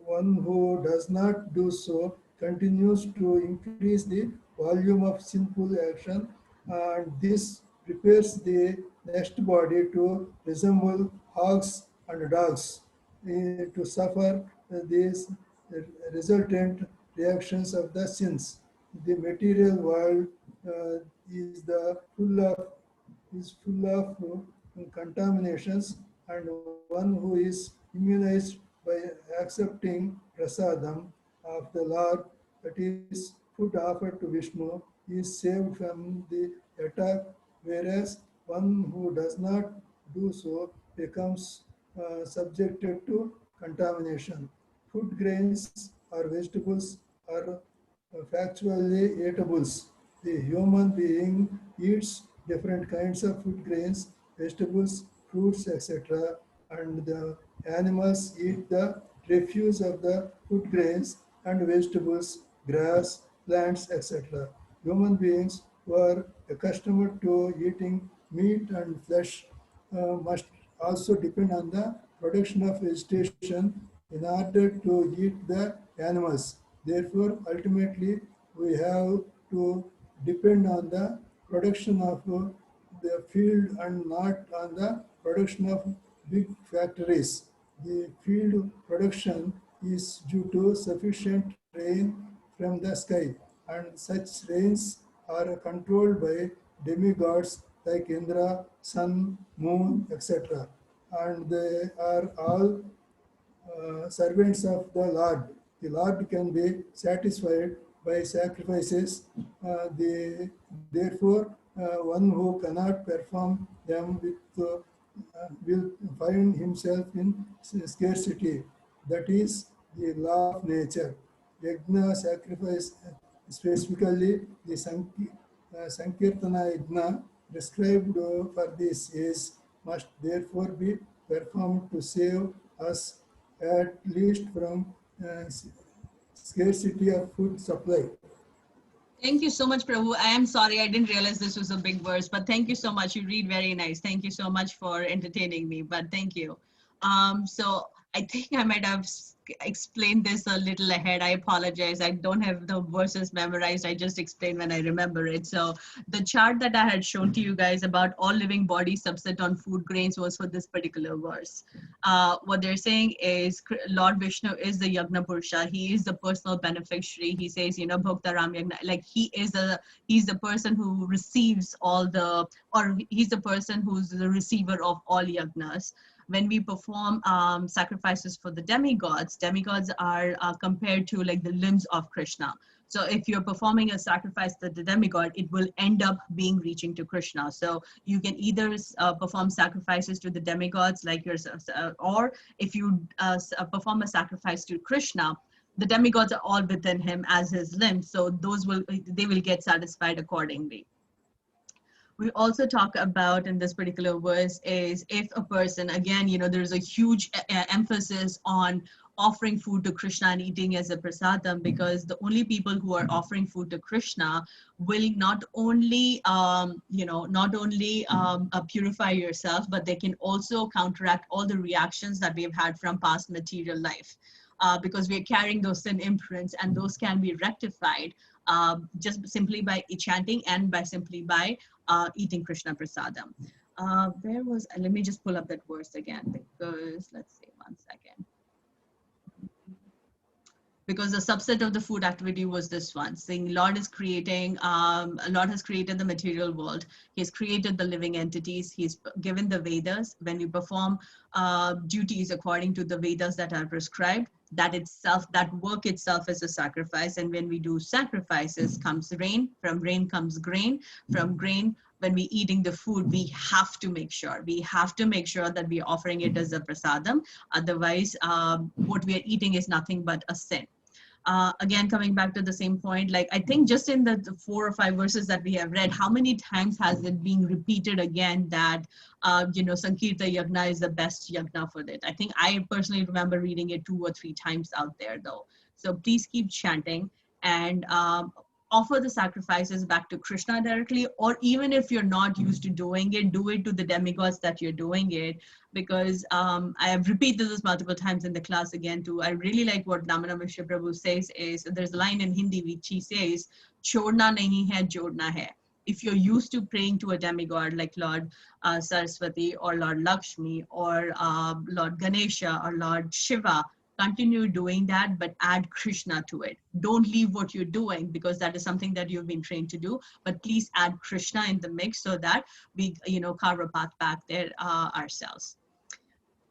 one who does not do so continues to increase the volume of sinful action, and this prepares the next body to resemble hogs and dogs, to suffer these resultant reactions of the sins. The material world is full of contaminations, and one who is immunized by accepting prasadam of the Lord, that is food offered to Vishnu, is saved from the attack, whereas one who does not do so becomes subjected to contamination. Food grains or vegetables are factually eatables. The human being eats different kinds of food grains, vegetables, fruits, etc., and the animals eat the refuse of the food grains and vegetables, grass, plants, etc. Human beings who are accustomed to eating meat and flesh must also depend on the production of vegetation in order to eat the animals. Therefore, ultimately, we have to depend on the production of the field and not on the production of big factories. The field production is due to sufficient rain from the sky, and such rains are controlled by demigods like Indra, Sun, Moon, etc. And they are all servants of the Lord. The Lord can be satisfied by sacrifices. Therefore, one who cannot perform them will find himself in scarcity. That is the law of nature. Yajna sacrifice, specifically the Sankirtana Yajna prescribed for this is must therefore be performed to save us at least from scarcity of food supply. Thank you so much, Prabhu. I am sorry, I didn't realize this was a big verse, but thank you so much. You read very nice. Thank you so much for entertaining me, but thank you. So I think I might have explained this a little ahead. I apologize. I don't have the verses memorized. I just explained when I remember it. So the chart that I had shown to you guys about all living bodies subset on food grains was for this particular verse. What they're saying is Lord Vishnu is the Yagna Purusha. He is the personal beneficiary. He says, you know, Bhakta Ram Yagna, like he's the person who receives all the, or he's the person who's the receiver of all yagnas. When we perform sacrifices for the demigods are compared to like the limbs of Krishna. So if you're performing a sacrifice to the demigod, it will end up being reaching to Krishna. So you can either perform sacrifices to the demigods like yours, or if you perform a sacrifice to Krishna, the demigods are all within him as his limbs. So they will get satisfied accordingly. We also talk about in this particular verse is if a person, again, you know, there's a huge emphasis on offering food to Krishna and eating as a prasadam, because the only people who are offering food to Krishna will not only, purify yourself, but they can also counteract all the reactions that we've had from past material life. Because we're carrying those sin imprints, and those can be rectified just simply by chanting and by simply by eating Krishna prasadam. Let me just pull up that verse again, because let's see, 1 second. Because the subset of the food activity was this one, saying Lord is creating, Lord has created the material world. He's created the living entities. He's given the Vedas. When we perform duties according to the Vedas that are prescribed, that work itself is a sacrifice. And when we do sacrifices comes rain, from rain comes grain, from grain, when we're eating the food, we have to make sure that we're offering it as a prasadam. Otherwise, what we are eating is nothing but a sin. Again, coming back to the same point, like I think just in the 4 or 5 verses that we have read, how many times has it been repeated again that, Sankirta Yagna is the best Yagna for it? I think I personally remember reading it 2 or 3 times out there though. So please keep chanting and offer the sacrifices back to Krishna directly, or even if you're not used to doing it, do it to the demigods that you're doing it. Because I have repeated this multiple times in the class again too. I really like what Damana Mishra Prabhu says is, there's a line in Hindi which he says, Chodna nahi hai, jodna hai. If you're used to praying to a demigod like Lord Saraswati or Lord Lakshmi or Lord Ganesha or Lord Shiva, continue doing that, but add Krishna to it. Don't leave what you're doing, because that is something that you've been trained to do, but please add Krishna in the mix so that we, carve a path back there ourselves.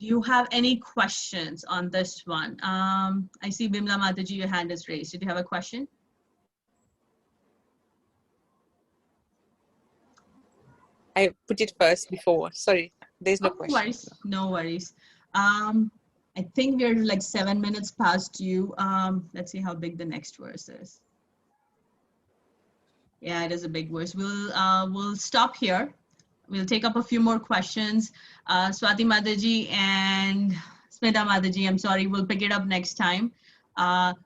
Do you have any questions on this one? I see Bimla Mataji, your hand is raised. Did you have a question? I put it first before. Sorry, there's no question. No worries. I think we're like 7 minutes past you. Let's see how big the next verse is. Yeah, it is a big verse. We'll stop here. We'll take up a few more questions. Swati Mataji and Smita Mataji, I'm sorry, we'll pick it up next time.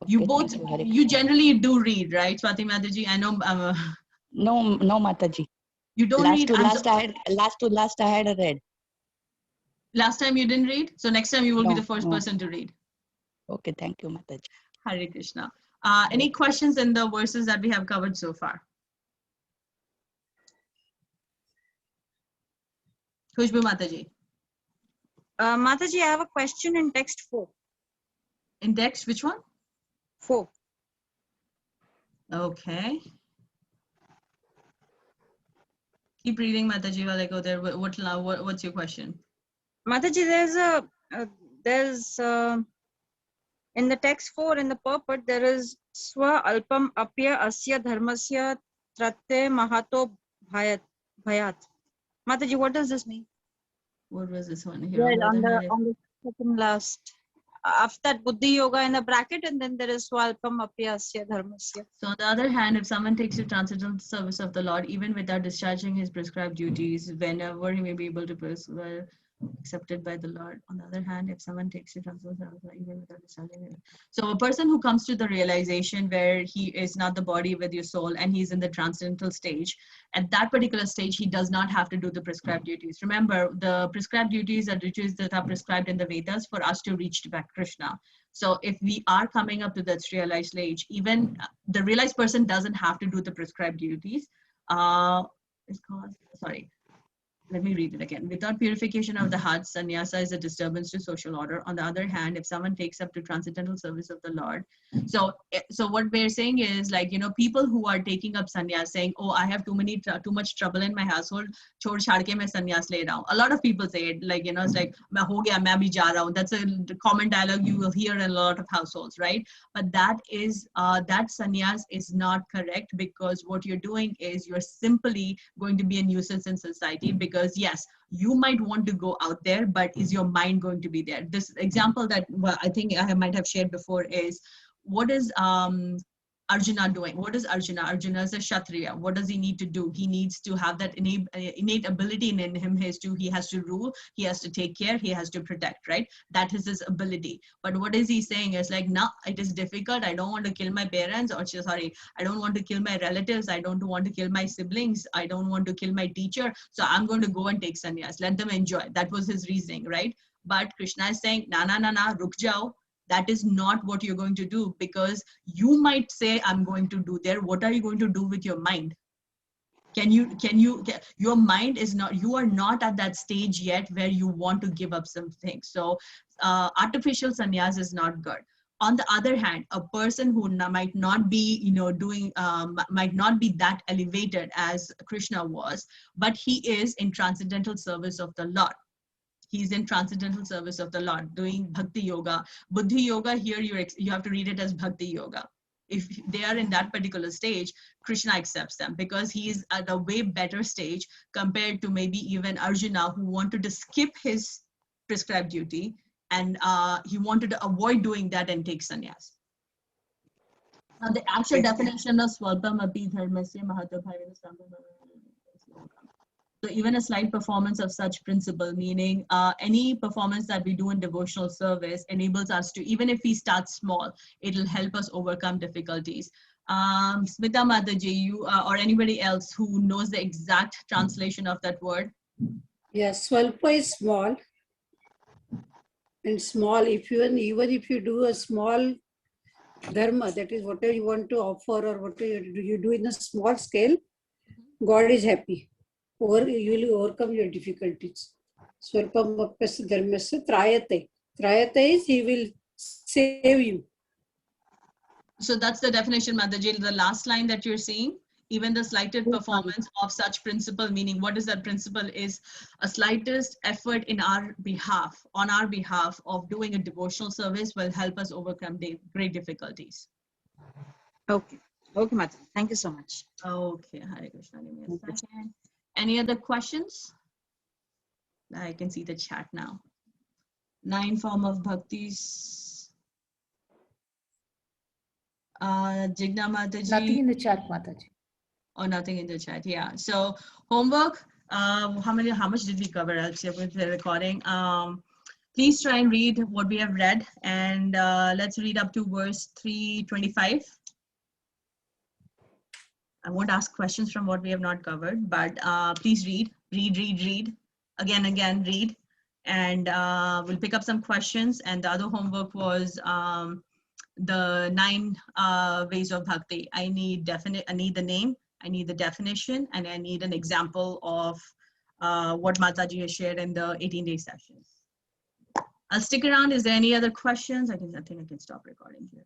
You generally do read, right, Swati Mataji? I know. No, Mataji. You don't read? Last I had read. Last time you didn't read? So next time you will be the first person to read. Okay, thank you, Mataji. Hare Krishna. Any questions in the verses that we have covered so far? Khushbu Mataji. Mataji, I have a question in text 4. In text, which one? 4. Okay. Keep reading, Mataji, while I go there. What's your question? Mataji, there's in the text 4, in the purport, there is Swa Alpam Apya Asya Dharmasya Tratte Mahato Bhayat. Mataji, what does this mean? What was this one here? Well, on the second last. After that, Buddhi Yoga in a bracket, and then there is Swalpam Apya Asya Dharmasya. So on the other hand, if someone takes the transcendental service of the Lord, even without discharging his prescribed duties, whenever he may be able to prescribe, accepted by the Lord. On the other hand, if someone takes it even without deciding it. So a person who comes to the realization where he is not the body with your soul and he's in the transcendental stage, at that particular stage, he does not have to do the prescribed duties. Remember, the prescribed duties are duties that are prescribed in the Vedas for us to reach to back Krishna. So if we are coming up to that realized stage, even the realized person doesn't have to do the prescribed duties. It's called, sorry. Let me read it again. Without purification of the heart, sannyasa is a disturbance to social order. On the other hand, if someone takes up to transcendental service of the Lord, so what we're saying is, like, you know, people who are taking up sannyas saying, oh, I have too much trouble in my household, chhod chhad ke main sannyas le raha hu. A lot of people say it, like, you know, it's like, main ho gaya, main bhi ja raha hu. That's a common dialogue you will hear in a lot of households, right? But that is, that sannyas is not correct, because what you're doing is you're simply going to be a nuisance in society, because yes, you might want to go out there, but is your mind going to be there? This example that I think I might have shared before is, what is Arjuna doing? What is Arjuna? Arjuna is a Kshatriya. What does he need to do? He needs to have that innate ability in him. He has to rule, he has to take care, he has to protect, right? That is his ability. But what is he saying is like, no, it is difficult. I don't want to kill my parents, or sorry, I don't want to kill my relatives. I don't want to kill my siblings. I don't want to kill my teacher. So I'm going to go and take sannyas. Let them enjoy. That was his reasoning, right? But Krishna is saying, na, ruk jao. That is not what you're going to do, because you might say, I'm going to do there. What are you going to do with your mind? Your mind is not, you are not at that stage yet where you want to give up something. So artificial sannyas is not good. On the other hand, a person who might not be, you know, might not be that elevated as Krishna was, but he is in transcendental service of the Lord. He's in transcendental service of the Lord, doing bhakti yoga. Buddhi yoga, here you have to read it as bhakti yoga. If they are in that particular stage, Krishna accepts them, because he is at a way better stage compared to maybe even Arjuna, who wanted to skip his prescribed duty, and he wanted to avoid doing that and take sannyas. Now the actual definition of swalpam api dharmasya mahatobhavena sambhava. So even a slight performance of such principle, meaning any performance that we do in devotional service enables us to, even if we start small, it'll help us overcome difficulties. Smita Mataji, you or anybody else who knows the exact translation of that word? Yes, swalpa is small. And small, even if you do a small dharma, that is whatever you want to offer or whatever you do in a small scale, God is happy. Or you will overcome your difficulties. Swarpam apyasya dharmasya trayate. Trayate is he will save you. So that's the definition, Mataji. The last line that you're seeing, even the slightest performance of such principle, meaning what is that principle, is a slightest effort in our behalf, on our behalf of doing a devotional service will help us overcome great difficulties. Okay. Okay, Mataji. Thank you so much. Okay, Hare Krishna. Give me a second. Any other questions? I can see the chat now. 9 form of bhaktis. Jigna Mataji. Nothing in the chat, Mataji. Oh, nothing in the chat. Yeah. So homework. How much did we cover? I'll check with the recording. Please try and read what we have read, and let's read up to verse 325. I won't ask questions from what we have not covered, but please read. Again, read. And we'll pick up some questions. And the other homework was the 9 ways of bhakti. I need the name, I need the definition, and I need an example of what Mataji has shared in the 18-day sessions. I'll stick around. Is there any other questions? I think I can stop recording here.